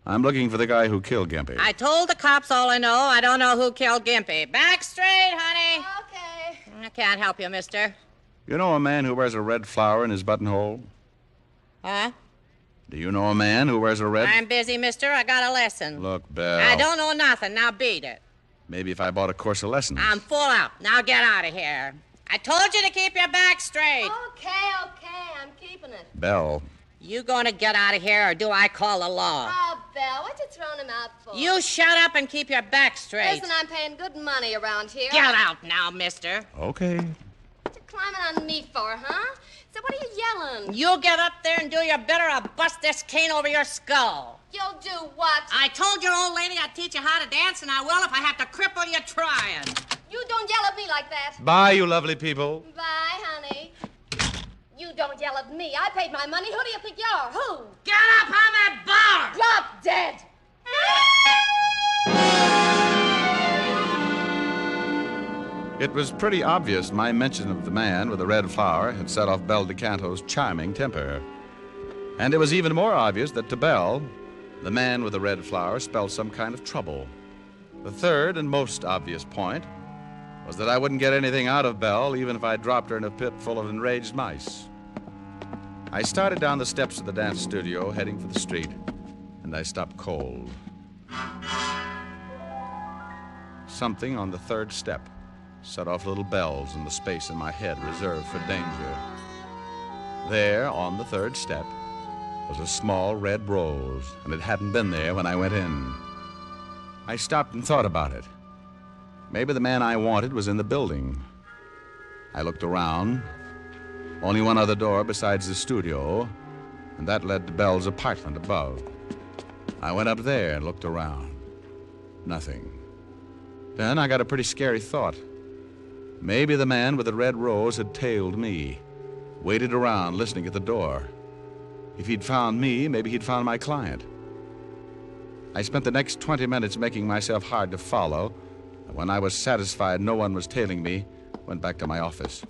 I'm looking for the guy who killed Gimpy. I told the cops all I know. I don't know who killed Gimpy. Back straight, honey. Okay. I can't help you, mister. You know a man who wears a red flower in his buttonhole? Huh? Do you know a man who wears a red... I'm busy, mister. I got a lesson. Look, Belle. I don't know nothing. Now beat it. Maybe if I bought a course of lessons. I'm full out. Now get out of here. I told you to keep your back straight. Okay, I'm keeping it. Belle. You going to get out of here, or do I call the law? Oh, Belle. What you throwing him out for? You shut up and keep your back straight. Listen, I'm paying good money around here. Get out now, mister. Okay. What you climbing on me for, huh? So what are you yelling? You get up there and do your better or I'll bust this cane over your skull. You'll do what? I told your old lady I'd teach you how to dance, and I will if I have to cripple you trying. You don't yell at me like that. Bye, you lovely people. Bye, honey. You don't yell at me. I paid my money. Who do you think you are? Who? Get up on that bar! Drop dead! It was pretty obvious my mention of the man with the red flower had set off Belle DeCanto's charming temper. And it was even more obvious that to Belle, the man with the red flower spelled some kind of trouble. The third and most obvious point was that I wouldn't get anything out of Belle even if I dropped her in a pit full of enraged mice. I started down the steps of the dance studio, heading for the street, and I stopped cold. Something on the third step set off little bells in the space in my head reserved for danger. There, on the third step, was a small red rose, and it hadn't been there when I went in. I stopped and thought about it. Maybe the man I wanted was in the building. I looked around. Only one other door besides the studio, and that led to Belle's apartment above. I went up there and looked around. Nothing. Then I got a pretty scary thought. Maybe the man with the red rose had tailed me, waited around listening at the door. If he'd found me, maybe he'd found my client. I spent the next 20 minutes making myself hard to follow, and when I was satisfied no one was tailing me, went back to my office.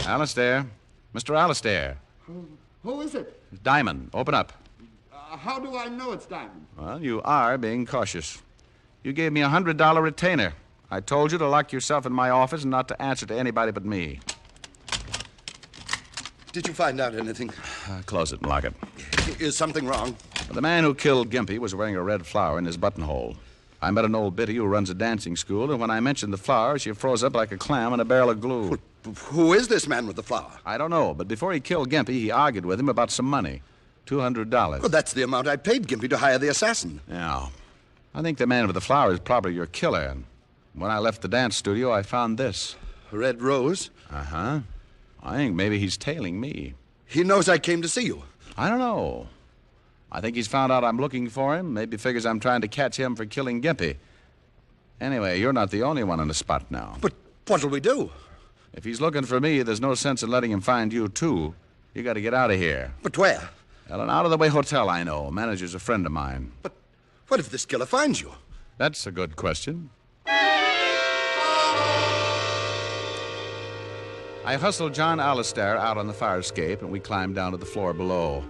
Alistair. Mr. Alistair. Who is it? Diamond, open up. How do I know it's Diamond? Well, you are being cautious. You gave me a $100 retainer. I told you to lock yourself in my office and not to answer to anybody but me. Did you find out anything? Close it and lock it. Is something wrong? The man who killed Gimpy was wearing a red flower in his buttonhole. I met an old biddy who runs a dancing school, and when I mentioned the flower, she froze up like a clam in a barrel of glue. Who is this man with the flower? I don't know, but before he killed Gimpy, he argued with him about some money. $200. Well, that's the amount I paid Gimpy to hire the assassin. Yeah. I think the man with the flower is probably your killer. And when I left the dance studio, I found this. Red rose? Uh-huh. I think maybe he's tailing me. He knows I came to see you. I don't know. I think he's found out I'm looking for him. Maybe figures I'm trying to catch him for killing Gimpy. Anyway, you're not the only one on the spot now. But what'll we do? If he's looking for me, there's no sense in letting him find you, too. You got to get out of here. But where? Well, an out-of-the-way hotel I know. Manager's a friend of mine. But what if this killer finds you? That's a good question. I hustled John Alistair out on the fire escape, and we climbed down to the floor below,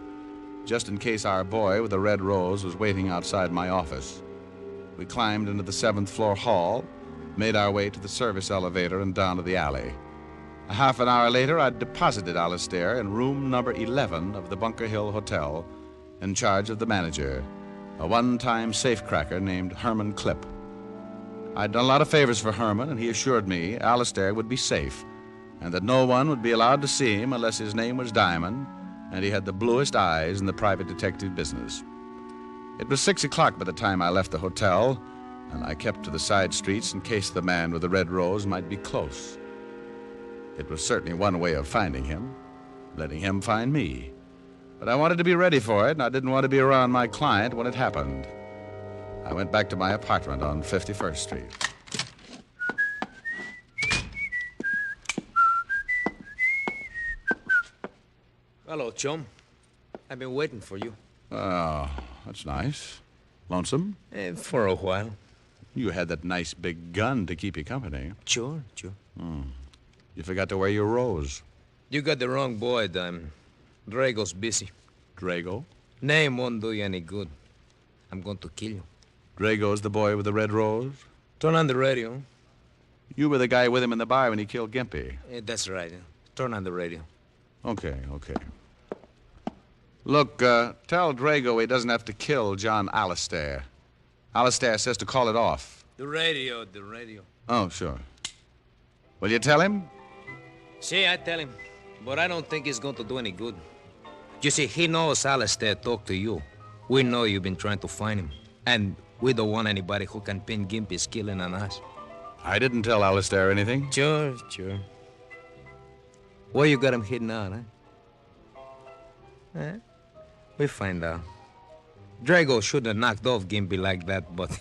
just in case our boy with the red rose was waiting outside my office. We climbed into the 7th floor hall, made our way to the service elevator and down to the alley. A half an hour later, I'd deposited Alistair in room number 11 of the Bunker Hill Hotel in charge of the manager, a one-time safecracker named Herman Clipp. I'd done a lot of favors for Herman, and he assured me Alistair would be safe, and that no one would be allowed to see him unless his name was Diamond, and he had the bluest eyes in the private detective business. It was 6 o'clock by the time I left the hotel, and I kept to the side streets in case the man with the red rose might be close. It was certainly one way of finding him, letting him find me. But I wanted to be ready for it, and I didn't want to be around my client when it happened. I went back to my apartment on 51st Street. Hello, chum. I've been waiting for you. Oh, that's nice. Lonesome? For a while. You had that nice big gun to keep you company. Sure. You forgot to wear your rose. You got the wrong boy, Diamond. Drago's busy. Drago? Name won't do you any good. I'm going to kill you. Drago's the boy with the red rose? Turn on the radio. You were the guy with him in the bar when he killed Gimpy. That's right. Turn on the radio. Okay. Look, tell Drago he doesn't have to kill John Alistair. Alistair says to call it off. The radio. Oh, sure. Will you tell him? See, I tell him. But I don't think it's going to do any good. You see, he knows Alistair talked to you. We know you've been trying to find him. And we don't want anybody who can pin Gimpy's killing on us. I didn't tell Alistair anything. Sure. Where you got him hidden out, huh? We find out. Drago shouldn't have knocked off Gimpy like that, but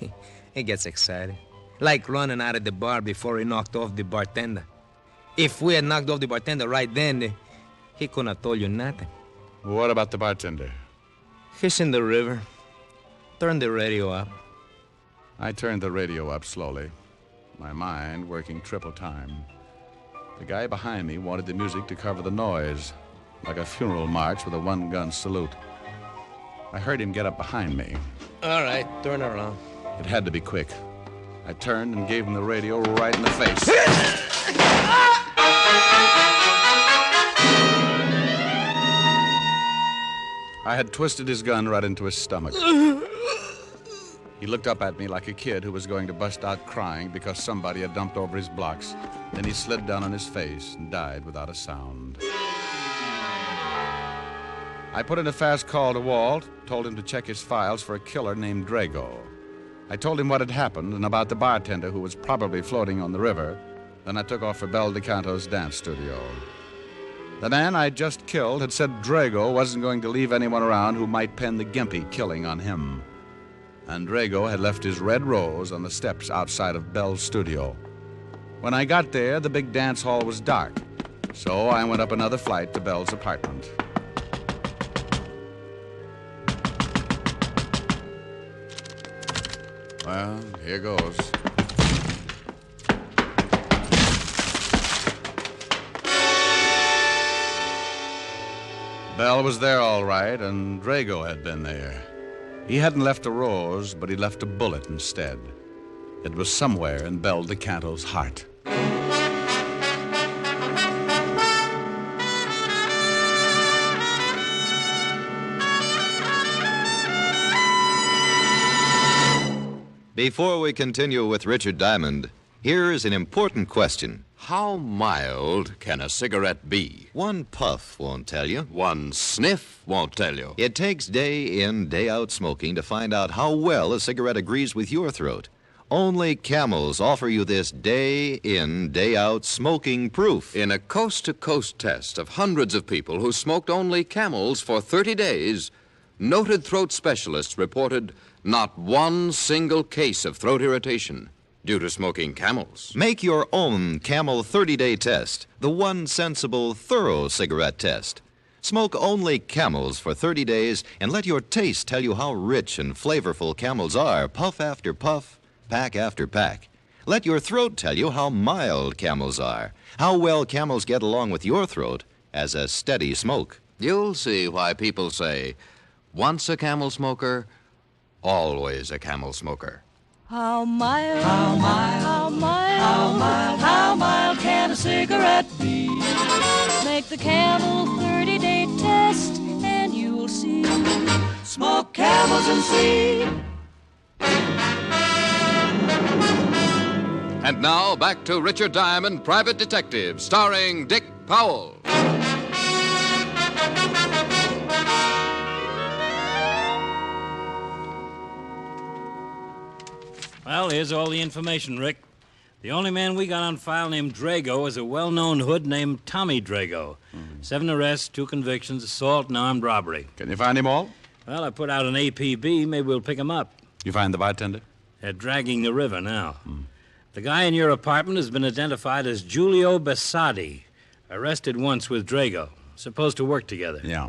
he gets excited. Like running out of the bar before he knocked off the bartender. If we had knocked off the bartender right then, he couldn't have told you nothing. What about the bartender? He's in the river. Turn the radio up. I turned the radio up slowly, my mind working triple time. The guy behind me wanted the music to cover the noise, like a funeral march with a one-gun salute. I heard him get up behind me. All right, turn around. It had to be quick. I turned and gave him the radio right in the face. I had twisted his gun right into his stomach. He looked up at me like a kid who was going to bust out crying because somebody had dumped over his blocks. Then he slid down on his face and died without a sound. I put in a fast call to Walt, told him to check his files for a killer named Drago. I told him what had happened and about the bartender who was probably floating on the river. Then I took off for Bel DeCanto's dance studio. The man I'd just killed had said Drago wasn't going to leave anyone around who might pin the Gimpy killing on him. And Drago had left his red rose on the steps outside of Bel's studio. When I got there, the big dance hall was dark. So I went up another flight to Bel's apartment. Well, here goes. Bel was there all right, and Drago had been there. He hadn't left a rose, but he left a bullet instead. It was somewhere in Bel DeCanto's heart. Before we continue with Richard Diamond, here is an important question. How mild can a cigarette be? One puff won't tell you. One sniff won't tell you. It takes day in, day out smoking to find out how well a cigarette agrees with your throat. Only Camels offer you this day in, day out smoking proof. In a coast-to-coast test of hundreds of people who smoked only Camels for 30 days, noted throat specialists reported not one single case of throat irritation due to smoking Camels. Make your own Camel 30-day test, the one sensible, thorough cigarette test. Smoke only Camels for 30 days and let your taste tell you how rich and flavorful Camels are, puff after puff, pack after pack. Let your throat tell you how mild Camels are, how well Camels get along with your throat as a steady smoke. You'll see why people say, once a Camel smoker, always a Camel smoker. How mild, how mild, how mild, how mild, how mild can a cigarette be? Make the Camel 30-day test and you'll see. Smoke Camels and see. And now back to Richard Diamond, Private Detective, starring Dick Powell. Well, here's all the information, Rick. The only man we got on file named Drago is a well-known hood named Tommy Drago. 7 arrests, 2 convictions, assault and armed robbery. Can you find him all? Well, I put out an APB. Maybe we'll pick him up. You find the bartender? They're dragging the river now. The guy in your apartment has been identified as Giulio Bassati. Arrested once with Drago. Supposed to work together. Yeah.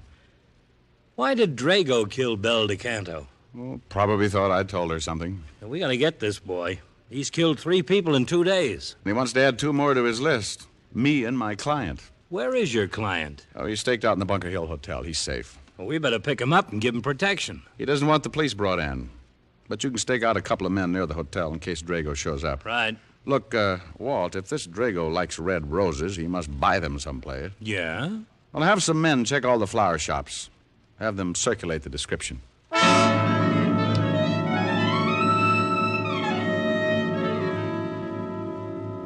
Why did Drago kill Bel DeCanto? Well, probably thought I told her something. We gotta get this boy. He's killed 3 people in 2 days. And he wants to add 2 more to his list. Me and my client. Where is your client? Oh, he's staked out in the Bunker Hill Hotel. He's safe. Well, we better pick him up and give him protection. He doesn't want the police brought in. But you can stake out a couple of men near the hotel in case Drago shows up. Right. Look, Walt, if this Drago likes red roses, he must buy them someplace. Yeah? Well, have some men check all the flower shops. Have them circulate the description.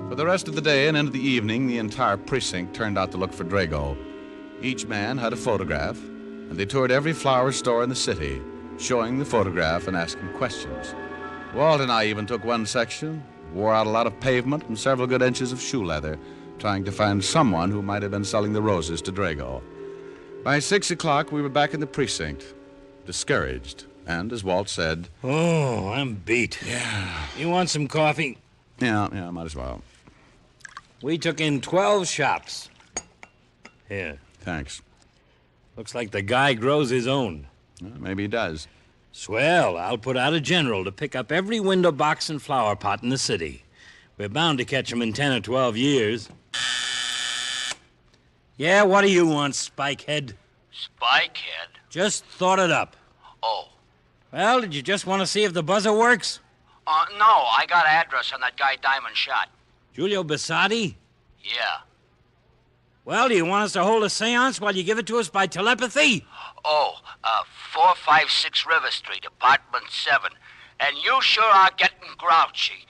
For the rest of the day and into the evening, the entire precinct turned out to look for Drago. Each man had a photograph, and they toured every flower store in the city, showing the photograph and asking questions. Walt and I even took one section, wore out a lot of pavement and several good inches of shoe leather, trying to find someone who might have been selling the roses to Drago. By 6 o'clock, we were back in the precinct, discouraged, and, as Walt said... Oh, I'm beat. Yeah. You want some coffee? Yeah, might as well. We took in 12 shops. Here. Thanks. Looks like the guy grows his own. Well, maybe he does. Swell. I'll put out a general to pick up every window box and flower pot in the city. We're bound to catch him in 10 or 12 years. Yeah, what do you want, Spikehead? Spikehead? Just thought it up. Oh. Well, did you just want to see if the buzzer works? No, I got an address on that guy Diamond shot. Julio Bassotti? Yeah. Well, do you want us to hold a seance while you give it to us by telepathy? 456 River Street, apartment 7. And you sure are getting grouchy.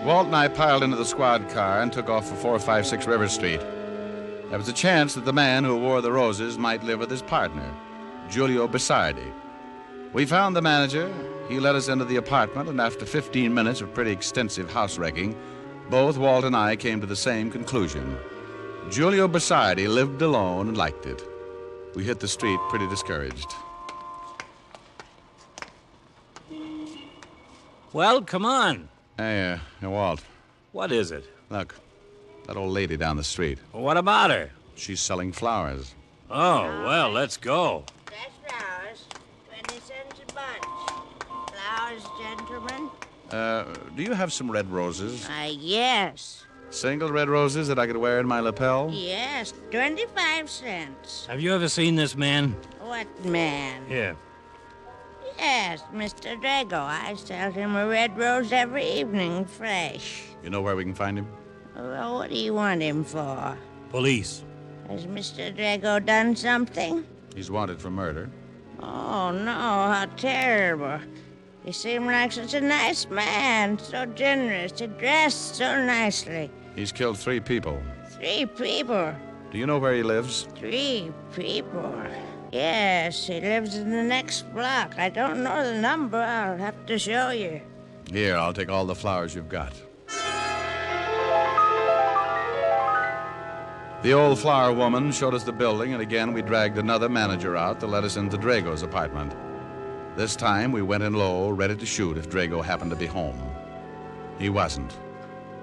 Walt and I piled into the squad car and took off for 456 River Street. There was a chance that the man who wore the roses might live with his partner, Julio Bassotti. We found the manager. He led us into the apartment, and after 15 minutes of pretty extensive house wrecking, both Walt and I came to the same conclusion. Julio Bassotti lived alone and liked it. We hit the street pretty discouraged. Well, come on. Hey, Walt. What is it? Look, that old lady down the street. What about her? She's selling flowers. Oh, well, let's go. Fresh flowers, 20 cents a bunch. Flowers, gentlemen? Do you have some red roses? Yes. Single red roses that I could wear in my lapel? Yes, 25 cents. Have you ever seen this man? What man? Here. Yes, Mr. Drago. I sell him a red rose every evening, fresh. You know where we can find him? Well, what do you want him for? Police. Has Mr. Drago done something? He's wanted for murder. Oh, no, how terrible. He seemed like such a nice man, so generous. He dressed so nicely. He's killed 3 people. 3 people. Do you know where he lives? 3 people. Yes, he lives in the next block. I don't know the number. I'll have to show you. Here, I'll take all the flowers you've got. The old flower woman showed us the building, and again we dragged another manager out to let us into Drago's apartment. This time we went in low, ready to shoot if Drago happened to be home. He wasn't.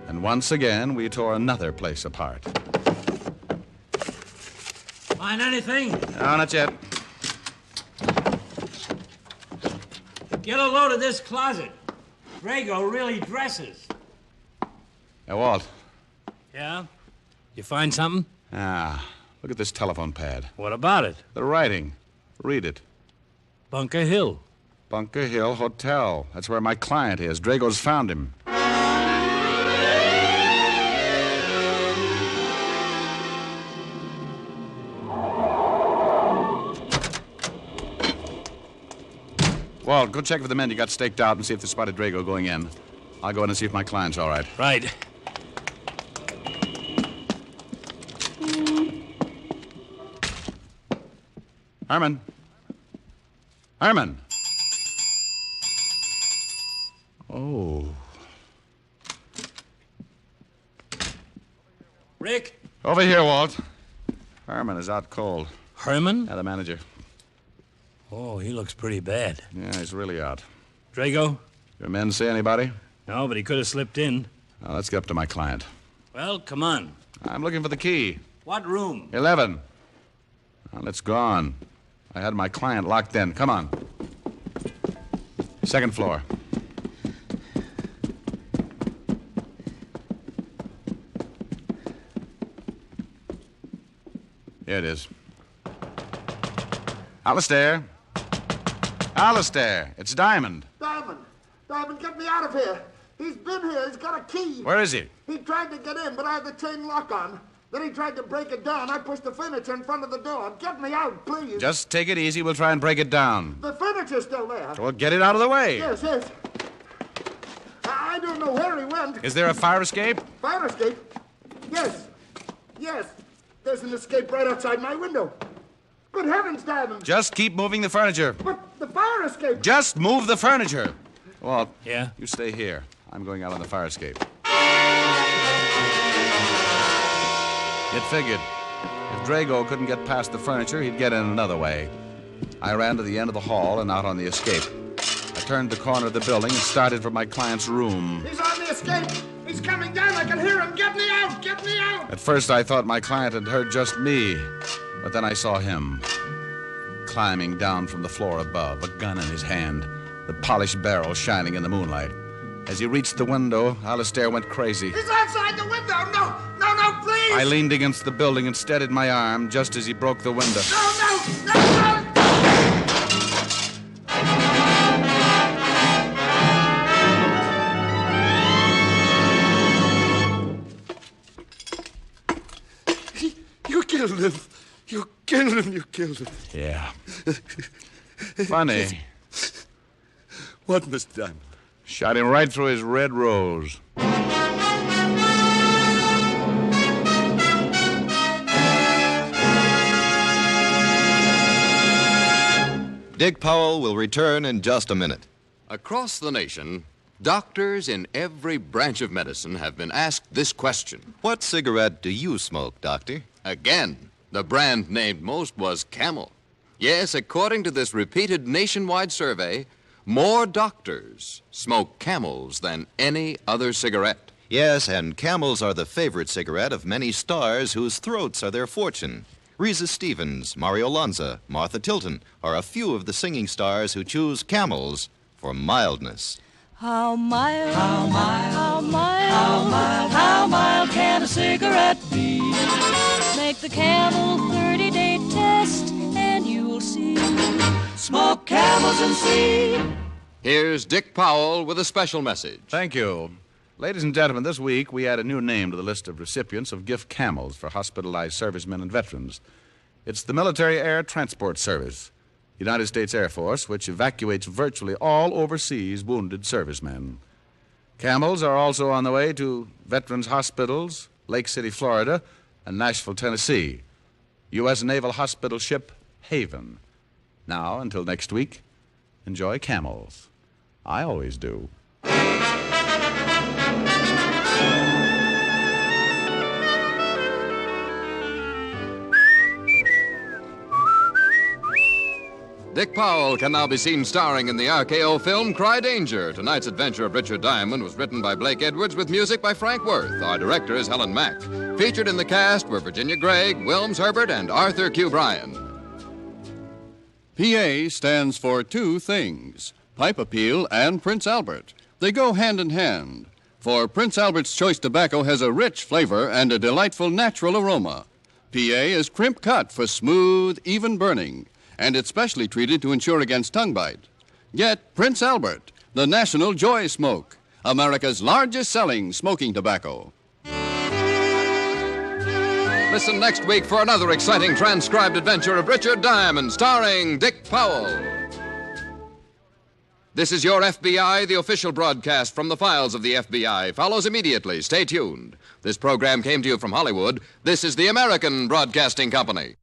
And once again, we tore another place apart. Find anything? No, not yet. Get a load of this closet. Drago really dresses. Hey, Walt. Yeah? You find something? Look at this telephone pad. What about it? The writing. Read it. Bunker Hill. Bunker Hill Hotel. That's where my client is. Drago's found him. Walt, go check for the men you got staked out and see if they spotted Drago going in. I'll go in and see if my client's all right. Right. Herman. Herman. Oh. Rick? Over here, Walt. Herman is out cold. Herman? Yeah, the manager. Oh, he looks pretty bad. Yeah, he's really out. Drago? Your men see anybody? No, but he could have slipped in. Now, let's get up to my client. Well, come on. I'm looking for the key. What room? 11. Well, it's gone. I had my client locked in. Come on. 2nd floor. Here it is. Alistair. Alistair, it's Diamond. Diamond! Diamond, get me out of here! He's been here. He's got a key. Where is he? He tried to get in, but I had the chain lock on. Then he tried to break it down. I pushed the furniture in front of the door. Get me out, please. Just take it easy. We'll try and break it down. The furniture's still there. Well, get it out of the way. Yes, yes. I don't know where he went. Is there a fire escape? Fire escape? Yes. Yes. There's an escape right outside my window. Good heavens, Diamond. Just keep moving the furniture. But the fire escape. Just move the furniture. Walt. Yeah? You stay here. I'm going out on the fire escape. It figured. If Drago couldn't get past the furniture, he'd get in another way. I ran to the end of the hall and out on the escape. I turned the corner of the building and started for my client's room. He's on the escape. He's coming down. I can hear him. Get me out. Get me out. At first, I thought my client had heard just me, but then I saw him climbing down from the floor above, a gun in his hand, the polished barrel shining in the moonlight. As he reached the window, Alistair went crazy. He's outside the window. No, no, no, please. I leaned against the building and steadied my arm just as he broke the window. No, no, no, no. You killed him. You killed him. You killed him. Yeah. Funny. What was done? Shot him right through his red rose. Dick Powell will return in just a minute. Across the nation, doctors in every branch of medicine have been asked this question. What cigarette do you smoke, Doctor? Again, the brand named most was Camel. Yes, according to this repeated nationwide survey, more doctors smoke Camels than any other cigarette. Yes, and Camels are the favorite cigarette of many stars whose throats are their fortune. Risa Stevens, Mario Lanza, Martha Tilton are a few of the singing stars who choose Camels for mildness. How mild, how mild, how mild, how mild, how mild can a cigarette be? Make the Camel 30-day test and you'll see. Smoke Camels and see. Here's Dick Powell with a special message. Thank you. Ladies and gentlemen, this week we add a new name to the list of recipients of gift camels for hospitalized servicemen and veterans. It's the Military Air Transport Service, United States Air Force, which evacuates virtually all overseas wounded servicemen. Camels are also on the way to veterans' hospitals, Lake City, Florida, and Nashville, Tennessee. U.S. Naval Hospital ship Haven. Now, until next week, enjoy Camels. I always do. Dick Powell can now be seen starring in the RKO film Cry Danger. Tonight's adventure of Richard Diamond was written by Blake Edwards with music by Frank Worth. Our director is Helen Mack. Featured in the cast were Virginia Gregg, Wilms Herbert, and Arthur Q. Bryan. PA stands for two things, Pipe Appeal and Prince Albert. They go hand in hand, for Prince Albert's Choice Tobacco has a rich flavor and a delightful natural aroma. PA is crimp cut for smooth, even burning, and it's specially treated to ensure against tongue bite. Get Prince Albert, the National Joy Smoke, America's largest-selling smoking tobacco. Listen next week for another exciting transcribed adventure of Richard Diamond, starring Dick Powell. This is Your FBI. The official broadcast from the files of the FBI follows immediately. Stay tuned. This program came to you from Hollywood. This is the American Broadcasting Company.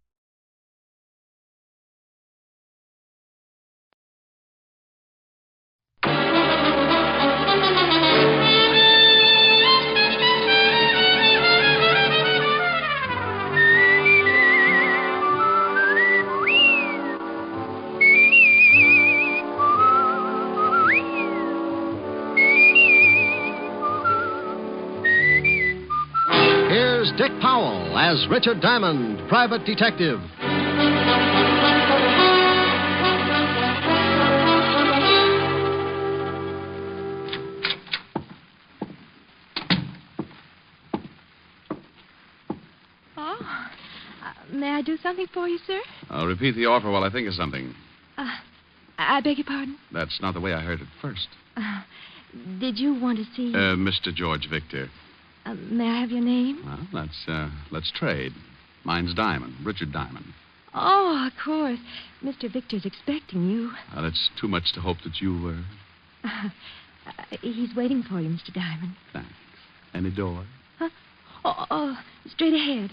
Here's Dick Powell as Richard Diamond, private detective. May I do something for you, sir? I'll repeat the offer while I think of something. I beg your pardon? That's not the way I heard it first. Did you want to see... Mr. George Victor. May I have your name? Well, let's trade. Mine's Diamond, Richard Diamond. Oh, of course. Mr. Victor's expecting you. Well, it's too much to hope that you... He's waiting for you, Mr. Diamond. Thanks. Any door? Huh? Oh, straight ahead.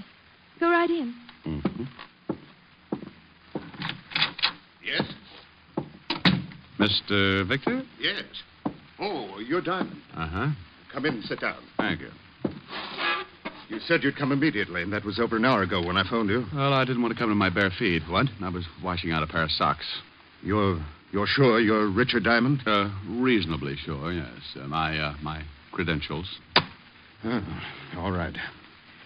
Go right in. Mm-hmm. Yes? Mr. Victor? Yes. Oh, you're Diamond. Uh-huh. Come in and sit down. Thank you. You said you'd come immediately, and that was over an hour ago when I phoned you. Well, I didn't want to come in my bare feet. What? I was washing out a pair of socks. You're sure you're Richard Diamond? Reasonably sure, yes. My credentials. All right.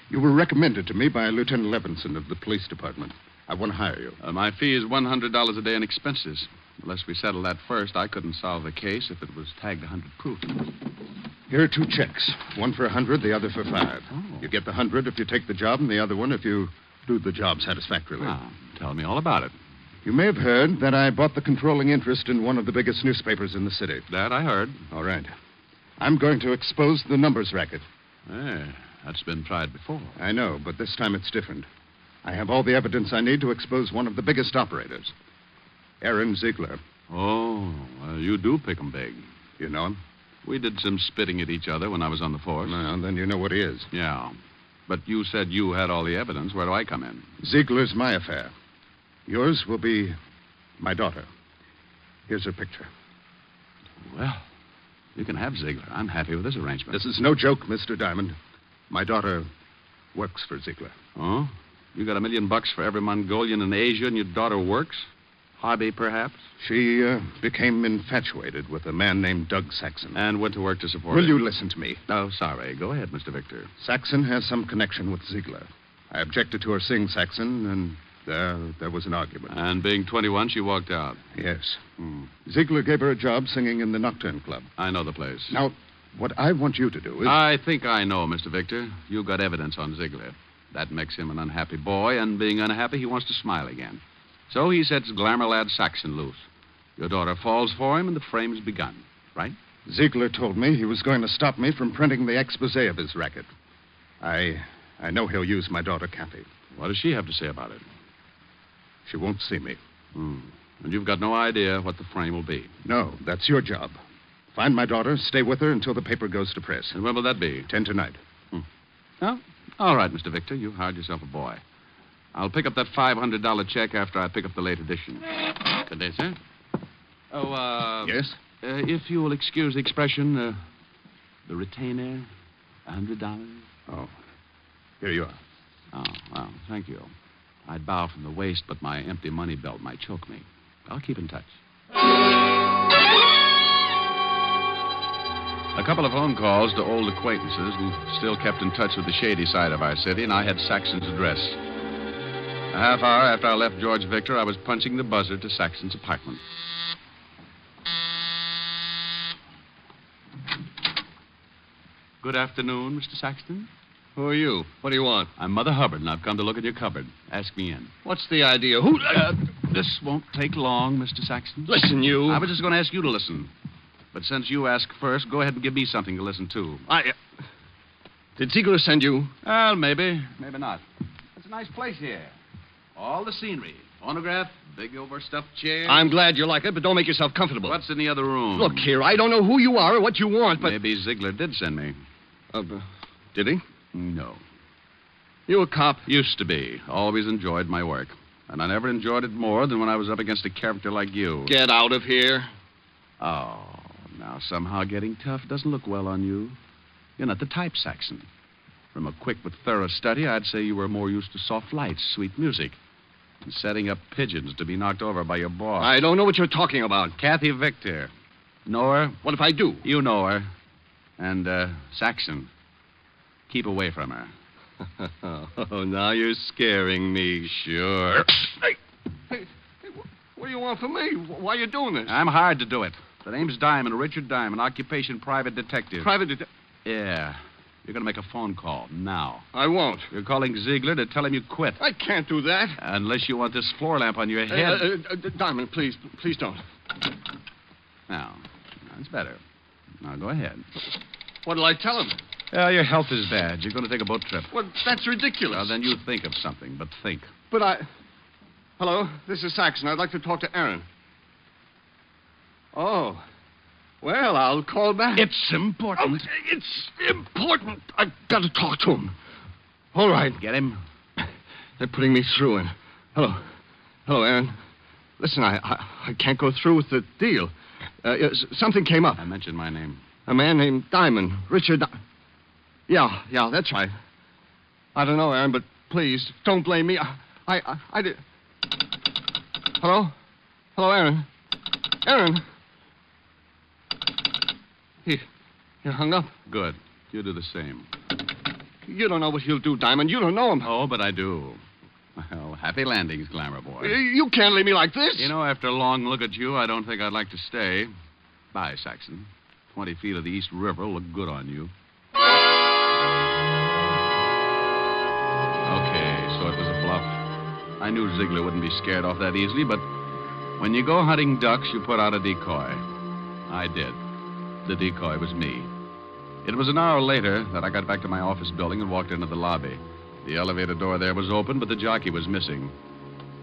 You were recommended to me by Lieutenant Levinson of the police department. I want to hire you. My fee is $100 a day in expenses. Unless we settle that first, I couldn't solve the case if it was tagged 100 proof. Here are 2 checks. One for 100, the other for 5. Oh. You get the 100 if you take the job, and the other one if you do the job satisfactorily. Tell me all about it. You may have heard that I bought the controlling interest in one of the biggest newspapers in the city. That I heard. All right. I'm going to expose the numbers racket. That's been tried before. I know, but this time it's different. I have all the evidence I need to expose one of the biggest operators, Aaron Ziegler. Oh, well, you do pick 'em big. You know him? We did some spitting at each other when I was on the force. Well, then you know what he is. Yeah. But you said you had all the evidence. Where do I come in? Ziegler's my affair. Yours will be my daughter. Here's her picture. Well, you can have Ziegler. I'm happy with this arrangement. This is no joke, Mr. Diamond. My daughter works for Ziegler. Oh? You got $1 million for every Mongolian in Asia, and your daughter works? Hobby, perhaps? She became infatuated with a man named Doug Saxon. And went to work to support Will her. you listen to me? Oh, sorry. Go ahead, Mr. Victor. Saxon has some connection with Ziegler. I objected to her seeing Saxon, and there was an argument. And being 21, she walked out. Yes. Ziegler gave her a job singing in the Nocturne Club. I know the place. Now, what I want you to do is... I think I know, Mr. Victor. You got evidence on Ziegler. That makes him an unhappy boy, and being unhappy, he wants to smile again. So he sets glamour lad Saxon loose. Your daughter falls for him, and the frame's begun, right? Ziegler told me he was going to stop me from printing the expose of his racket. I know he'll use my daughter, Kathy. What does she have to say about it? She won't see me. And you've got no idea what the frame will be? No, that's your job. Find my daughter, stay with her until the paper goes to press. And when will that be? 10 tonight. Oh, all right, Mr. Victor. You hired yourself a boy. I'll pick up that $500 check after I pick up the late edition. Good day, sir. Oh, Yes? If you will excuse the expression, the retainer, $100. Oh, here you are. Oh, well, thank you. I'd bow from the waist, but my empty money belt might choke me. I'll keep in touch. A couple of phone calls to old acquaintances who still kept in touch with the shady side of our city, and I had Saxon's address. A half hour after I left George Victor, I was punching the buzzer to Saxon's apartment. Good afternoon, Mr. Saxton. Who are you? What do you want? I'm Mother Hubbard, and I've come to look at your cupboard. Ask me in. What's the idea? Who... This won't take long, Mr. Saxton. Listen, you... I was just going to ask you to listen. But since you asked first, go ahead and give me something to listen to. Did Ziegler send you? Well, maybe. Maybe not. It's a nice place here. All the scenery. Phonograph, big overstuffed chair. I'm glad you like it, but don't make yourself comfortable. What's in the other room? Look here, I don't know who you are or what you want, but... Maybe Ziegler did send me. Did he? No. You a cop? Used to be. Always enjoyed my work. And I never enjoyed it more than when I was up against a character like you. Get out of here. Oh, now somehow getting tough doesn't look well on you. You're not the type, Saxon. From a quick but thorough study, I'd say you were more used to soft lights, sweet music, and setting up pigeons to be knocked over by your boss. I don't know what you're talking about. Kathy Victor. Know her? What if I do? You know her. And, Saxon, keep away from her. Oh, now you're scaring me. Sure. Hey, what do you want from me? Why are you doing this? I'm hired to do it. The name's Diamond, Richard Diamond, occupation private detective. Yeah. You're going to make a phone call now. I won't. You're calling Ziegler to tell him you quit. I can't do that. Unless you want this floor lamp on your head. Diamond, please don't. Now, that's better. Now, go ahead. What'll I tell him? Your health is bad. You're going to take a boat trip. Well, that's ridiculous. Well, then you think of something, but think. But Hello, this is Saxon. I'd like to talk to Aaron. Oh. Well, I'll call back. It's important. Oh, it's important. I've got to talk to him. All right. Get him? They're putting me through. And hello, Aaron. Listen, I can't go through with the deal. Something came up. I mentioned my name. A man named Diamond, Richard. Yeah, that's right. I don't know, Aaron, but please don't blame me. I did. Hello, Aaron. Aaron. He hung up. Good. You do the same. You don't know what he'll do, Diamond. You don't know him. Oh, but I do. Well, happy landings, Glamour Boy. You can't leave me like this. You know, after a long look at you, I don't think I'd like to stay. Bye, Saxon. 20 feet of the East River will look good on you. Okay, so it was a bluff. I knew Ziegler wouldn't be scared off that easily, but when you go hunting ducks, you put out a decoy. I did. The decoy was me. It was an hour later that I got back to my office building and walked into the lobby. The elevator door there was open, but the jockey was missing.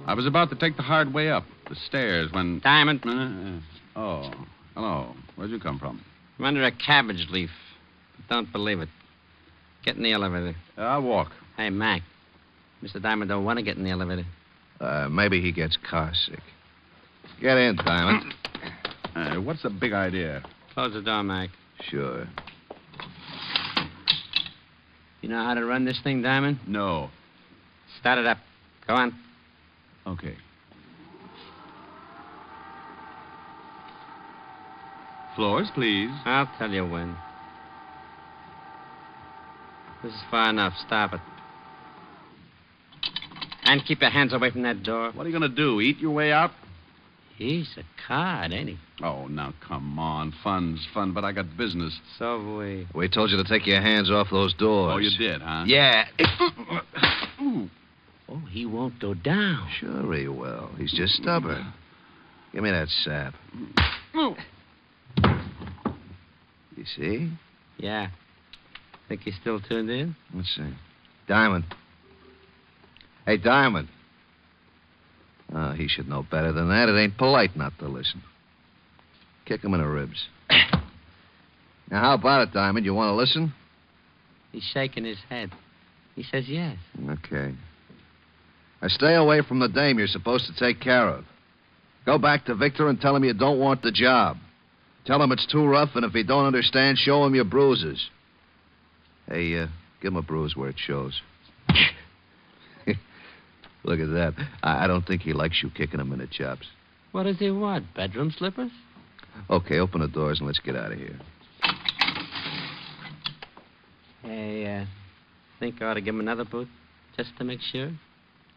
I was about to take the hard way up, the stairs, when... Diamond. Oh, hello. Where'd you come from? I'm under a cabbage leaf. Don't believe it. Get in the elevator. I'll walk. Hey, Mac. Mr. Diamond don't want to get in the elevator. Maybe he gets car sick. Get in, Diamond. What's the big idea? Close the door, Mac. Sure. You know how to run this thing, Diamond? No. Start it up. Go on. Okay. Floors, please. I'll tell you when. This is far enough. Stop it. And keep your hands away from that door. What are you going to do, eat your way out? He's a card, ain't he? Oh, now, come on. Fun's fun, but I got business. So have we. We told you to take your hands off those doors. Oh, you did, huh? Yeah. Oh, he won't go down. Sure he will. He's just stubborn. Give me that sap. You see? Yeah. Think he's still tuned in? Let's see. Diamond. Hey, Diamond. Oh, he should know better than that. It ain't polite not to listen. Kick him in the ribs. Now, how about it, Diamond? You want to listen? He's shaking his head. He says yes. Okay. Now, stay away from the dame you're supposed to take care of. Go back to Victor and tell him you don't want the job. Tell him it's too rough, and if he don't understand, show him your bruises. Hey, give him a bruise where it shows. Look at that. I don't think he likes you kicking him in the chops. What does he want? Bedroom slippers? Okay, open the doors and let's get out of here. Hey, think I ought to give him another boot? Just to make sure?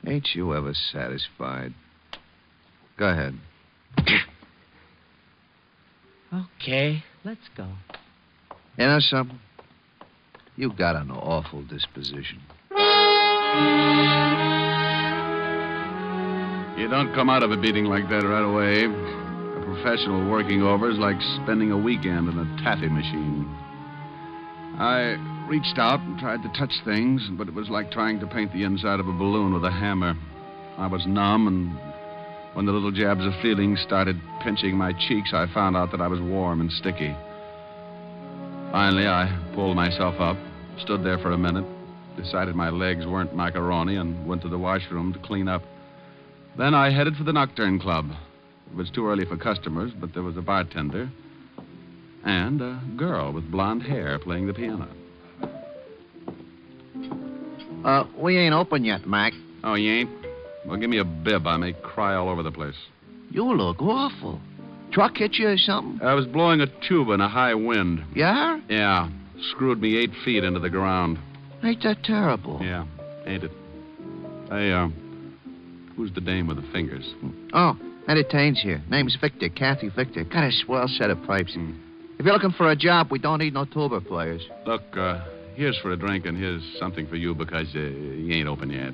Ain't you ever satisfied? Go ahead. Okay, let's go. You know something? You got an awful disposition. You don't come out of a beating like that right away. A professional working over is like spending a weekend in a taffy machine. I reached out and tried to touch things, but it was like trying to paint the inside of a balloon with a hammer. I was numb, and when the little jabs of feeling started pinching my cheeks, I found out that I was warm and sticky. Finally, I pulled myself up, stood there for a minute, decided my legs weren't macaroni, and went to the washroom to clean up. Then I headed for the Nocturne Club. It was too early for customers, but there was a bartender and a girl with blonde hair playing the piano. We ain't open yet, Mac. Oh, you ain't? Well, give me a bib. I may cry all over the place. You look awful. Truck hit you or something? I was blowing a tuba in a high wind. Yeah? Yeah. Screwed me 8 feet into the ground. Ain't that terrible? Yeah, ain't it? Hey, who's the dame with the fingers? Oh, Eddie Taines here. Name's Victor, Kathy Victor. Got a swell set of pipes. If you're looking for a job, we don't need no tuba players. Look, here's for a drink, and here's something for you because you ain't open yet.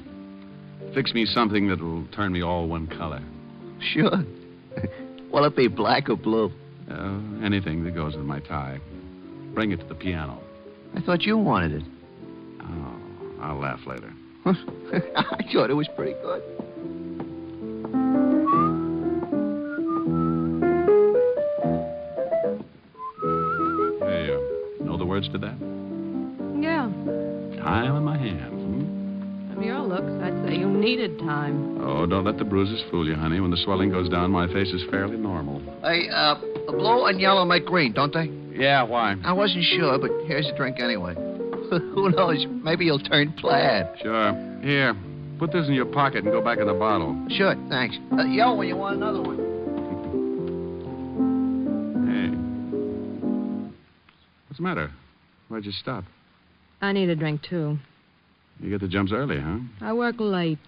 Fix me something that'll turn me all one color. Sure. Will it be black or blue? Anything that goes with my tie. Bring it to the piano. I thought you wanted it. Oh, I'll laugh later. I thought it was pretty good. Hey, know the words to that? Yeah. Time in my hands. I'm your your looks, I'd say you needed time. Oh, don't let the bruises fool you, honey. When the swelling goes down, my face is fairly normal. Hey, blue and yellow make green, don't they? Yeah, why? I wasn't sure, but here's a drink anyway. Who knows? Maybe you'll turn plaid. Sure. Here, put this in your pocket and go back in the bottle. Sure, thanks. Yell when you want another one. Hey. What's the matter? Why'd you stop? I need a drink, too. You get the jumps early, huh? I work late.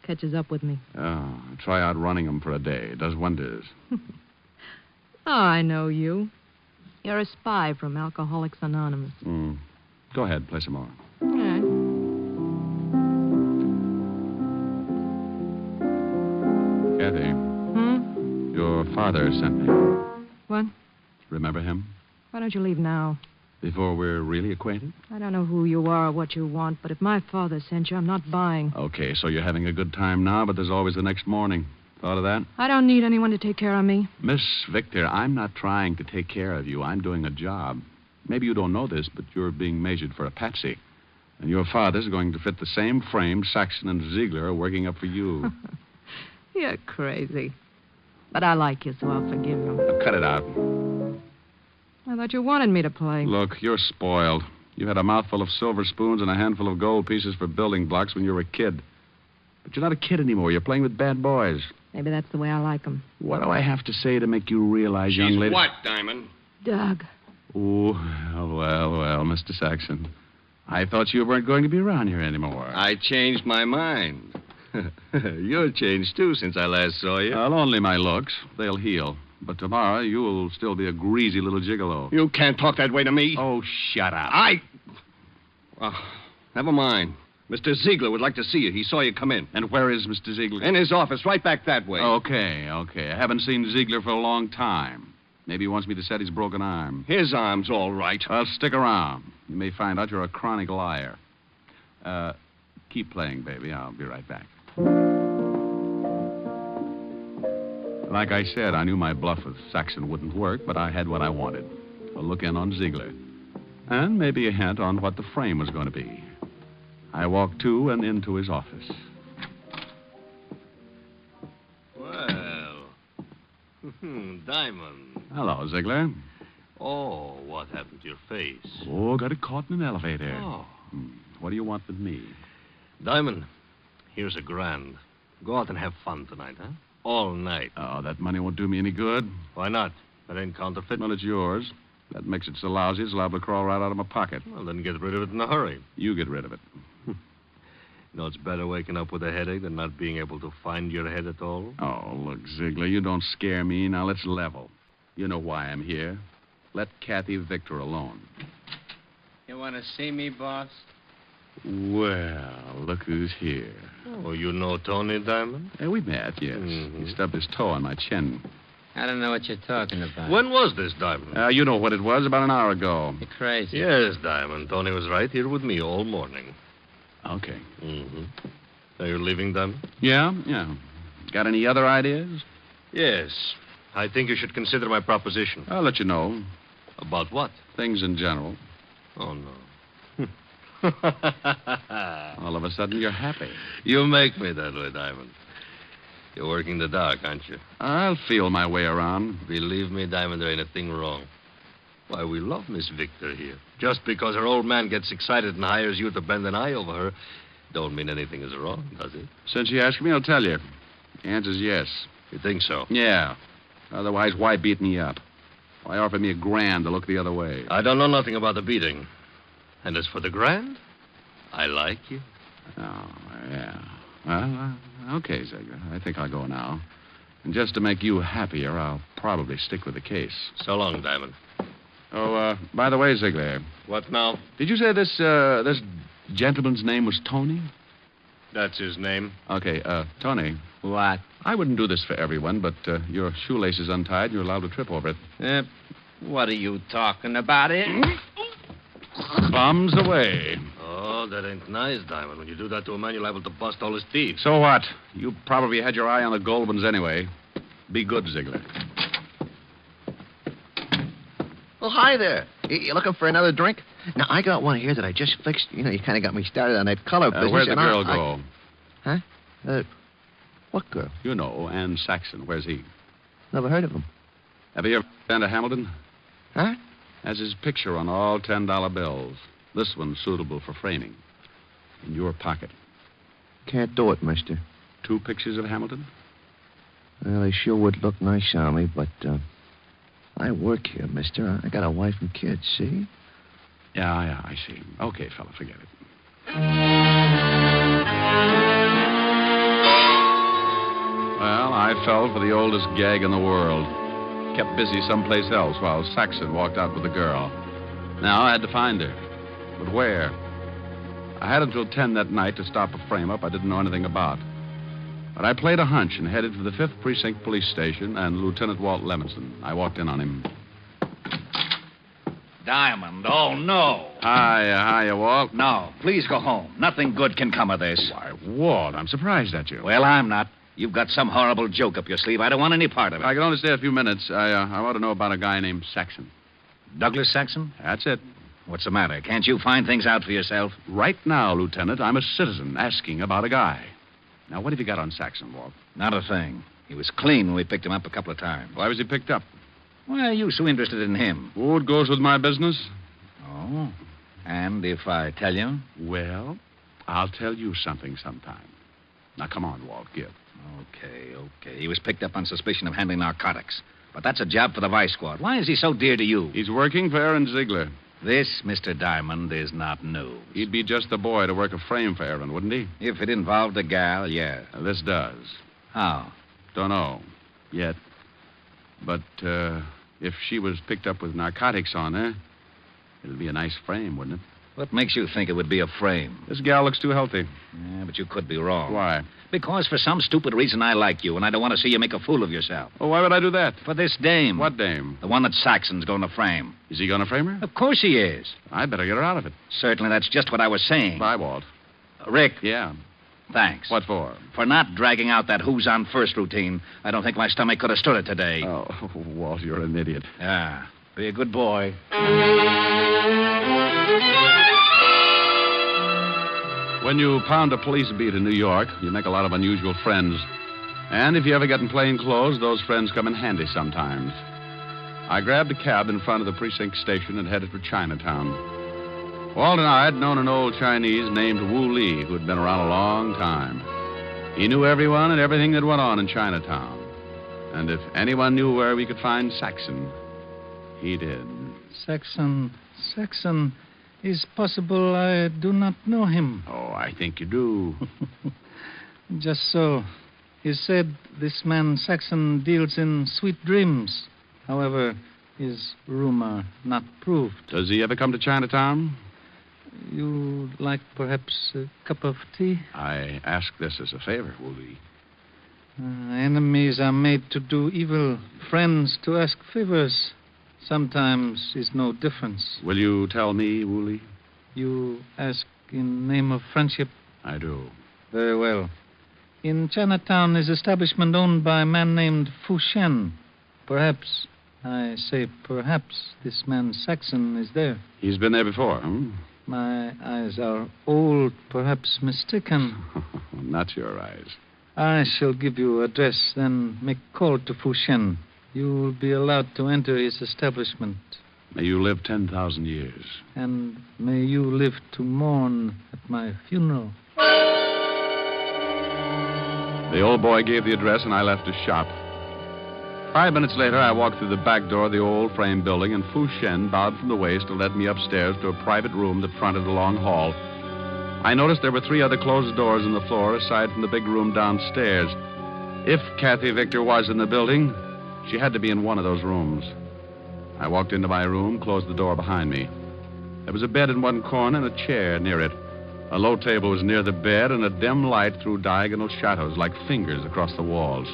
Catches up with me. Oh, try out running them for a day. It does wonders. Oh, I know you. You're a spy from Alcoholics Anonymous. Go ahead, play some more. All right. Kathy. Your father sent me. What? Remember him? Why don't you leave now? Before we're really acquainted? I don't know who you are or what you want, but if my father sent you, I'm not buying. Okay, so you're having a good time now, but there's always the next morning. Thought of that? I don't need anyone to take care of me. Miss Victor, I'm not trying to take care of you. I'm doing a job. Maybe you don't know this, but you're being measured for a patsy. And your father's going to fit the same frame Saxon and Ziegler are working up for you. You're crazy. But I like you, so I'll forgive you. Now, cut it out. I thought you wanted me to play. Look, you're spoiled. You had a mouthful of silver spoons and a handful of gold pieces for building blocks when you were a kid. But you're not a kid anymore. You're playing with bad boys. Maybe that's the way I like them. What do I have to say to make you realize, young lady? What, Diamond? Doug. Oh, well, Mr. Saxon. I thought you weren't going to be around here anymore. I changed my mind. You're changed, too, since I last saw you. Well, only my looks. They'll heal. But tomorrow, you'll still be a greasy little gigolo. You can't talk that way to me. Oh, shut up. Well, never mind. Mr. Ziegler would like to see you. He saw you come in. And where is Mr. Ziegler? In his office, right back that way. Okay. I haven't seen Ziegler for a long time. Maybe he wants me to set his broken arm. His arm's all right. Well, stick around. You may find out you're a chronic liar. Keep playing, baby. I'll be right back. Like I said, I knew my bluff with Saxon wouldn't work, but I had what I wanted. A look in on Ziegler. And maybe a hint on what the frame was going to be. I walked to and into his office. Well, Diamond. Hello, Ziegler. Oh, what happened to your face? Oh, got it caught in an elevator. Oh. What do you want with me? Diamond, here's $1,000. Go out and have fun tonight, huh? All night. Oh, that money won't do me any good. Why not? That ain't counterfeit. Well, it's yours. That makes it so lousy it's liable to crawl right out of my pocket. Well, then get rid of it in a hurry. You get rid of it. You know, it's better waking up with a headache than not being able to find your head at all. Oh, look, Ziegler, you don't scare me. Now, let's level. You know why I'm here. Let Kathy Victor alone. You want to see me, boss? Well, look who's here. Oh, you know Tony, Diamond? We met, yes. He stubbed his toe on my chin. I don't know what you're talking about. When was this, Diamond? You know what it was, about an hour ago. You're crazy. Yes, Diamond. Tony was right here with me all morning. Okay. Are you leaving, Diamond? Yeah. Got any other ideas? Yes. I think you should consider my proposition. I'll let you know. About what? Things in general. Oh, no. All of a sudden, you're happy. You make me that way, Diamond. You're working the dark, aren't you? I'll feel my way around. Believe me, Diamond, there ain't a thing wrong. Why, we love Miss Victor here. Just because her old man gets excited and hires you to bend an eye over her, don't mean anything is wrong, does it? Since you asked me, I'll tell you. The answer's yes. You think so? Yeah. Otherwise, why beat me up? Why offer me $1,000 to look the other way? I don't know nothing about the beating. And as for the $1,000, I like you. Oh, yeah. Well, okay, Ziegler. I think I'll go now. And just to make you happier, I'll probably stick with the case. So long, Diamond. Oh, by the way, Ziegler. What now? Did you say this gentleman's name was Tony? That's his name. Okay, Tony. What? I wouldn't do this for everyone, but your shoelace is untied. You're allowed to trip over it. What are you talking about, it? Bombs away. Oh, that ain't nice, Diamond. When you do that to a man, you're liable to bust all his teeth. So what? You probably had your eye on the gold ones anyway. Be good, Ziegler. Well, hi there. You looking for another drink? Now, I got one here that I just fixed. You know, you kind of got me started on that color business. Where'd the girl go? Huh? What girl? You know, Ann Saxon. Where's he? Never heard of him. Have you ever been to Hamilton? Huh? Has his picture on all $10 bills. This one's suitable for framing. In your pocket. Can't do it, mister. 2 pictures of Hamilton? Well, they sure would look nice on me, but I work here, mister. I got a wife and kids, see? Yeah, I see. Okay, fella, forget it. Well, I fell for the oldest gag in the world. Kept busy someplace else while Saxon walked out with the girl. Now I had to find her. But where? I had until 10 that night to stop a frame-up I didn't know anything about. But I played a hunch and headed for the 5th Precinct Police Station and Lieutenant Walt Levinson. I walked in on him. Diamond, oh, no. Hiya, Walt. No, please go home. Nothing good can come of this. Why, Walt, I'm surprised at you. Well, I'm not. You've got some horrible joke up your sleeve. I don't want any part of it. I can only stay a few minutes. I want to know about a guy named Saxon. Douglas Saxon? That's it. What's the matter? Can't you find things out for yourself? Right now, Lieutenant, I'm a citizen asking about a guy. Now, what have you got on Saxon, Walt? Not a thing. He was clean when we picked him up a couple of times. Why was he picked up? Why are you so interested in him? Oh, it goes with my business. Oh. And if I tell you? Well, I'll tell you something sometime. Now, come on, Walt, give. Okay. He was picked up on suspicion of handling narcotics. But that's a job for the Vice Squad. Why is he so dear to you? He's working for Aaron Ziegler. This, Mr. Diamond, is not news. He'd be just the boy to work a frame for Aaron, wouldn't he? If it involved a gal, yeah. This does. How? Don't know. Yet. But, if she was picked up with narcotics on her, it'd be a nice frame, wouldn't it? What makes you think it would be a frame? This gal looks too healthy. Yeah, but you could be wrong. Why? Because for some stupid reason I like you, and I don't want to see you make a fool of yourself. Oh, why would I do that? For this dame. What dame? The one that Saxon's going to frame. Is he going to frame her? Of course he is. I better get her out of it. Certainly, that's just what I was saying. Bye, Walt. Rick. Yeah? Thanks. What for? For not dragging out that who's on first routine. I don't think my stomach could have stood it today. Oh, Walt, you're an idiot. Yeah. Be a good boy. When you pound a police beat in New York, you make a lot of unusual friends. And if you ever get in plain clothes, those friends come in handy sometimes. I grabbed a cab in front of the precinct station and headed for Chinatown. Walt and I had known an old Chinese named Wu Li who'd been around a long time. He knew everyone and everything that went on in Chinatown. And if anyone knew where we could find Saxon, he did. Saxon. Is possible I do not know him. Oh, I think you do. Just so. He said this man Saxon deals in sweet dreams. However, is rumor not proved. Does he ever come to Chinatown? You like perhaps a cup of tea? I ask this as a favor, Wu Li. Enemies are made to do evil. Friends to ask favors. Sometimes is no difference. Will you tell me, Wu Li? You ask in name of friendship? I do. Very well. In Chinatown is establishment owned by a man named Fu Shen. Perhaps, I say perhaps, this man Saxon is there. He's been there before, hmm? My eyes are old, perhaps mistaken. Not your eyes. I shall give you address, then make call to Fu Shen. You will be allowed to enter his establishment. May you live 10,000 years. And may you live to mourn at my funeral. The old boy gave the address, and I left his shop. 5 minutes later, I walked through the back door of the old frame building, and Fu Shen bowed from the waist and led me upstairs to a private room that fronted a long hall. I noticed there were 3 other closed doors in the floor, aside from the big room downstairs. If Kathy Victor was in the building, she had to be in one of those rooms. I walked into my room, closed the door behind me. There was a bed in one corner and a chair near it. A low table was near the bed, and a dim light threw diagonal shadows like fingers across the walls.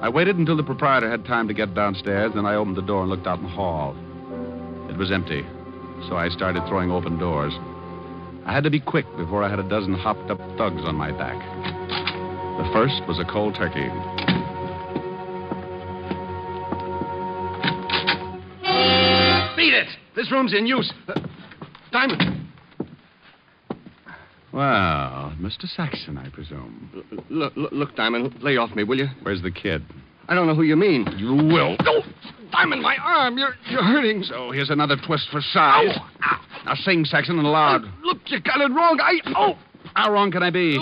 I waited until the proprietor had time to get downstairs, then I opened the door and looked out in the hall. It was empty, so I started throwing open doors. I had to be quick before I had a dozen hopped-up thugs on my back. The first was a cold turkey. Beat it! This room's in use. Diamond. Well, Mr. Saxon, I presume. Look, Diamond, lay off me, will you? Where's the kid? I don't know who you mean. You will. Oh, Diamond, my arm. You're hurting. So here's another twist for size. Ow. Now sing, Saxon, and loud. Look, you got it wrong. How wrong can I be?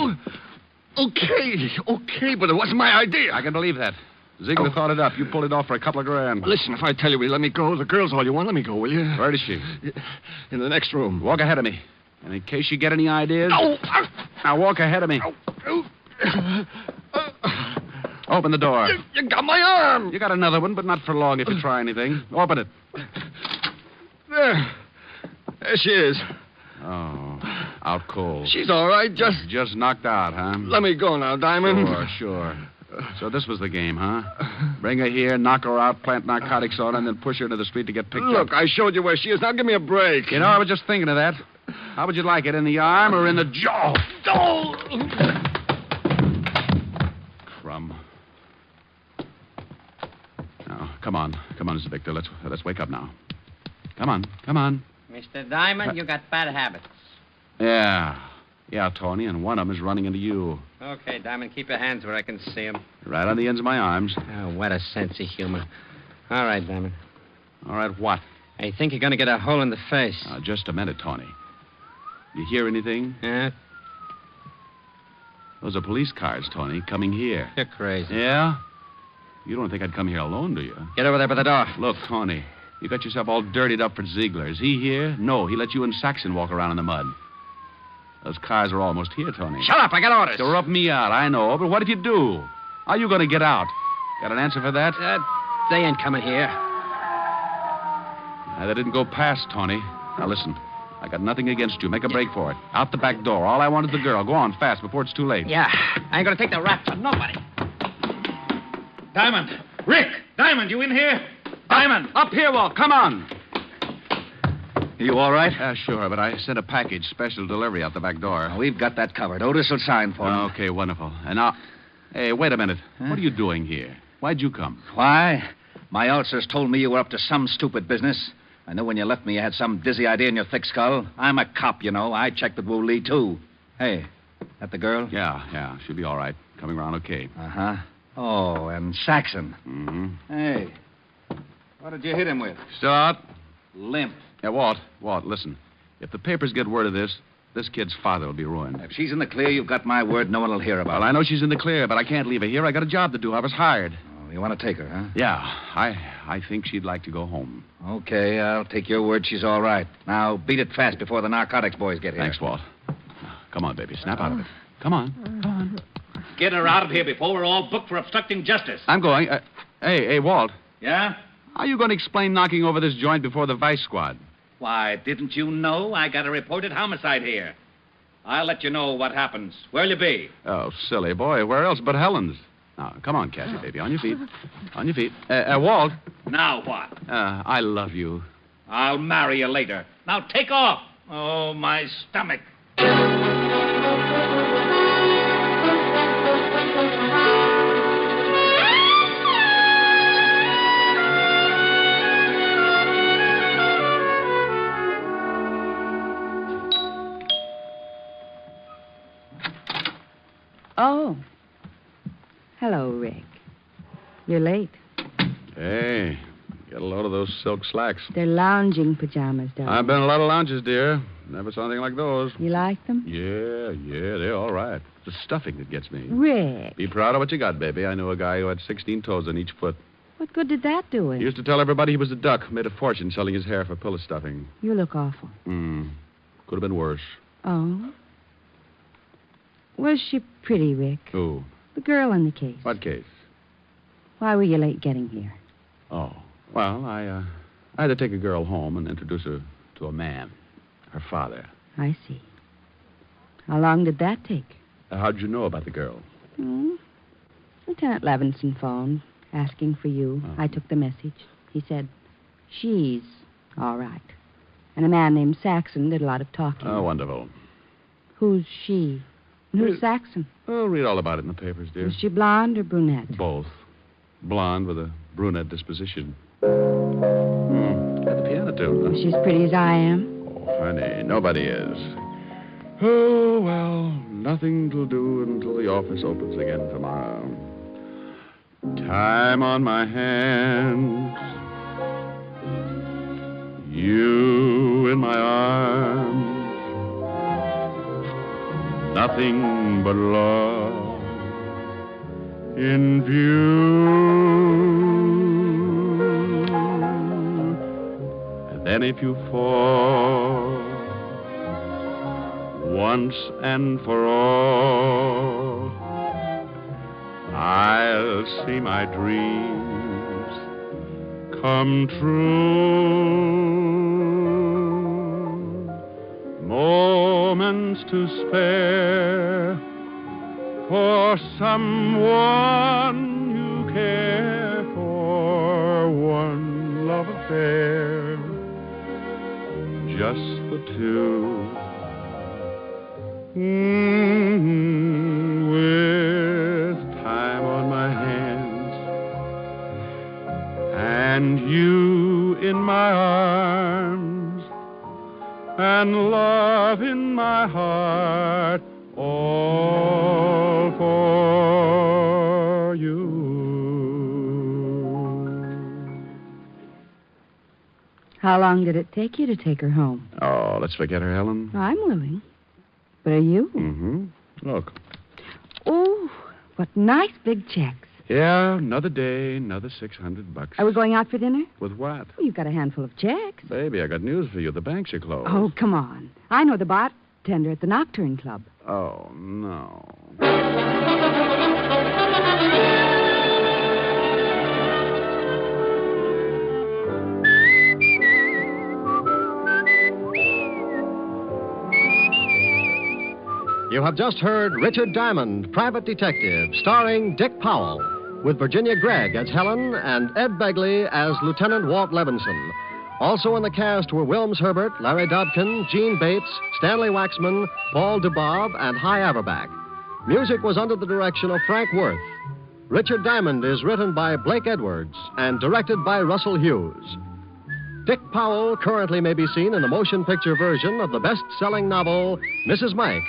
Okay, but it wasn't my idea. I can believe that. Ziegler thought it up. You pulled it off for a couple of grand. Listen, if I tell you, will you let me go? The girl's all you want. Let me go, will you? Where is she? In the next room. Walk ahead of me. And in case you get any ideas... Now walk ahead of me. Open the door. You got my arm. You got another one, but not for long if you try anything. Open it. There she is. Oh, out cold. She's all right, Just knocked out, huh? Let me go now, Diamond. Sure. So this was the game, huh? Bring her here, knock her out, plant narcotics on her, and then push her into the street to get picked up. Look, I showed you where she is. Now give me a break. You know, I was just thinking of that. How would you like it, in the arm or in the jaw? Oh! Crumb. Now, come on, Mr. Victor. Let's wake up now. Come on. Mr. Diamond, you got bad habits. Yeah, Tony, and one of them is running into you. Okay, Diamond, keep your hands where I can see them. Right on the ends of my arms. Oh, what a sense of humor. All right, Diamond. All right, what? I think you're going to get a hole in the face. Just a minute, Tony. You hear anything? Yeah? Those are police cars, Tony, coming here. You're crazy. Yeah? You don't think I'd come here alone, do you? Get over there by the door. Look, Tony, you got yourself all dirtied up for Ziegler. Is he here? No, he let you and Saxon walk around in the mud. Those cars are almost here, Tony. Shut up, I got orders. To rub me out, I know, but what if you do? How are you going to get out? Got an answer for that? They ain't coming here. They didn't go past, Tony. Now, listen. I got nothing against you. Make a break for it. Out the back door. All I want is the girl. Go on, fast, before it's too late. Yeah, I ain't going to take the rap from nobody. Diamond! Rick! Diamond, you in here? Diamond! Up here, Walt. Come on. You all right? Yeah, sure, but I sent a package, special delivery, out the back door. We've got that covered. Otis will sign for him. Okay, wonderful. And now... Hey, wait a minute. Huh? What are you doing here? Why'd you come? Why? My ulcers told me you were up to some stupid business. I knew when you left me you had some dizzy idea in your thick skull. I'm a cop, you know. I checked with Wu Lee, too. Hey, that the girl? Yeah. She'll be all right. Coming around okay. Uh-huh. Oh, and Saxon. Mm-hmm. Hey, what did you hit him with? Still out? Limp. Yeah, Walt, listen. If the papers get word of this kid's father will be ruined. If she's in the clear, you've got my word. No one will hear about it. Well, I know she's in the clear, but I can't leave her here. I got a job to do. I was hired. Oh, you want to take her, huh? Yeah, I think she'd like to go home. Okay, I'll take your word she's all right. Now, beat it fast before the narcotics boys get here. Thanks, Walt. Come on, baby. Snap out of it. Come on. Get her out of here before we're all booked for obstructing justice. I'm going. Hey, Walt. Yeah? How are you going to explain knocking over this joint before the vice squad? Why, didn't you know I got a reported homicide here? I'll let you know what happens. Where'll you be? Oh, silly boy. Where else but Helen's? Now, come on, Cassie, baby. On your feet. On your feet. Walt. Now what? I love you. I'll marry you later. Now take off. Oh, my stomach. Oh. Hello, Rick. You're late. Hey, get a load of those silk slacks. They're lounging pajamas, darling. I've been in a lot of lounges, dear. Never saw anything like those. You like them? Yeah, they're all right. It's the stuffing that gets me. Rick. Be proud of what you got, baby. I knew a guy who had 16 toes on each foot. What good did that do it? He used to tell everybody he was a duck, made a fortune selling his hair for pillow stuffing. You look awful. Could have been worse. Oh? Was she pretty, Rick? Who? The girl in the case. What case? Why were you late getting here? Oh, well, I had to take a girl home and introduce her to a man, her father. I see. How long did that take? How'd you know about the girl? Lieutenant Levinson phoned, asking for you. I took the message. He said, she's all right. And a man named Saxon did a lot of talking. Oh, wonderful. Who's she? And who's Saxon? Oh, read all about it in the papers, dear. Is she blonde or brunette? Both. Blonde with a brunette disposition. Got the piano tune. Huh? Is she as pretty as I am? Oh, honey, nobody is. Oh, well, nothing to do until the office opens again tomorrow. Time on my hands. You in my arms. Nothing but love in view. And then if you fall once and for all, I'll see my dreams come true. Moments to spare for someone you care for. One love affair, just the two. With time on my hands and you in my arms and love in my heart, all for you. How long did it take you to take her home? Oh, let's forget her, Helen. I'm willing. But are you? Mm-hmm. Look. Oh, what nice big checks. Yeah, another day, another $600. Are we going out for dinner? With what? Well, you've got a handful of checks. Baby, I got news for you. The banks are closed. Oh, come on. I know the bartender at the Nocturne Club. Oh, no. You have just heard Richard Diamond, Private Detective, starring Dick Powell, with Virginia Gregg as Helen and Ed Begley as Lieutenant Walt Levinson. Also in the cast were Wilms Herbert, Larry Dobkin, Gene Bates, Stanley Waxman, Paul DeBob, and Hy Averback. Music was under the direction of Frank Worth. Richard Diamond is written by Blake Edwards and directed by Russell Hughes. Dick Powell currently may be seen in the motion picture version of the best-selling novel, Mrs. Mike.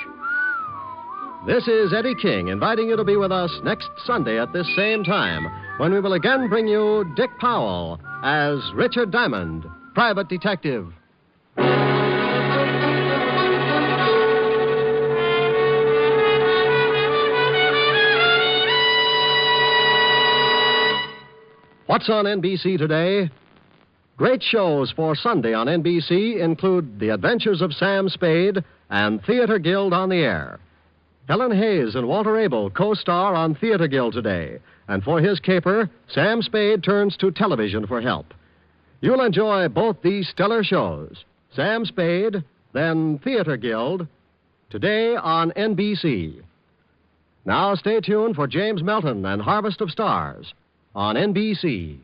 This is Eddie King inviting you to be with us next Sunday at this same time when we will again bring you Dick Powell as Richard Diamond, Private Detective. What's on NBC today? Great shows for Sunday on NBC include The Adventures of Sam Spade and Theater Guild on the Air. Helen Hayes and Walter Abel co-star on Theater Guild today, and for his caper, Sam Spade turns to television for help. You'll enjoy both these stellar shows, Sam Spade, then Theater Guild, today on NBC. Now stay tuned for James Melton and Harvest of Stars on NBC.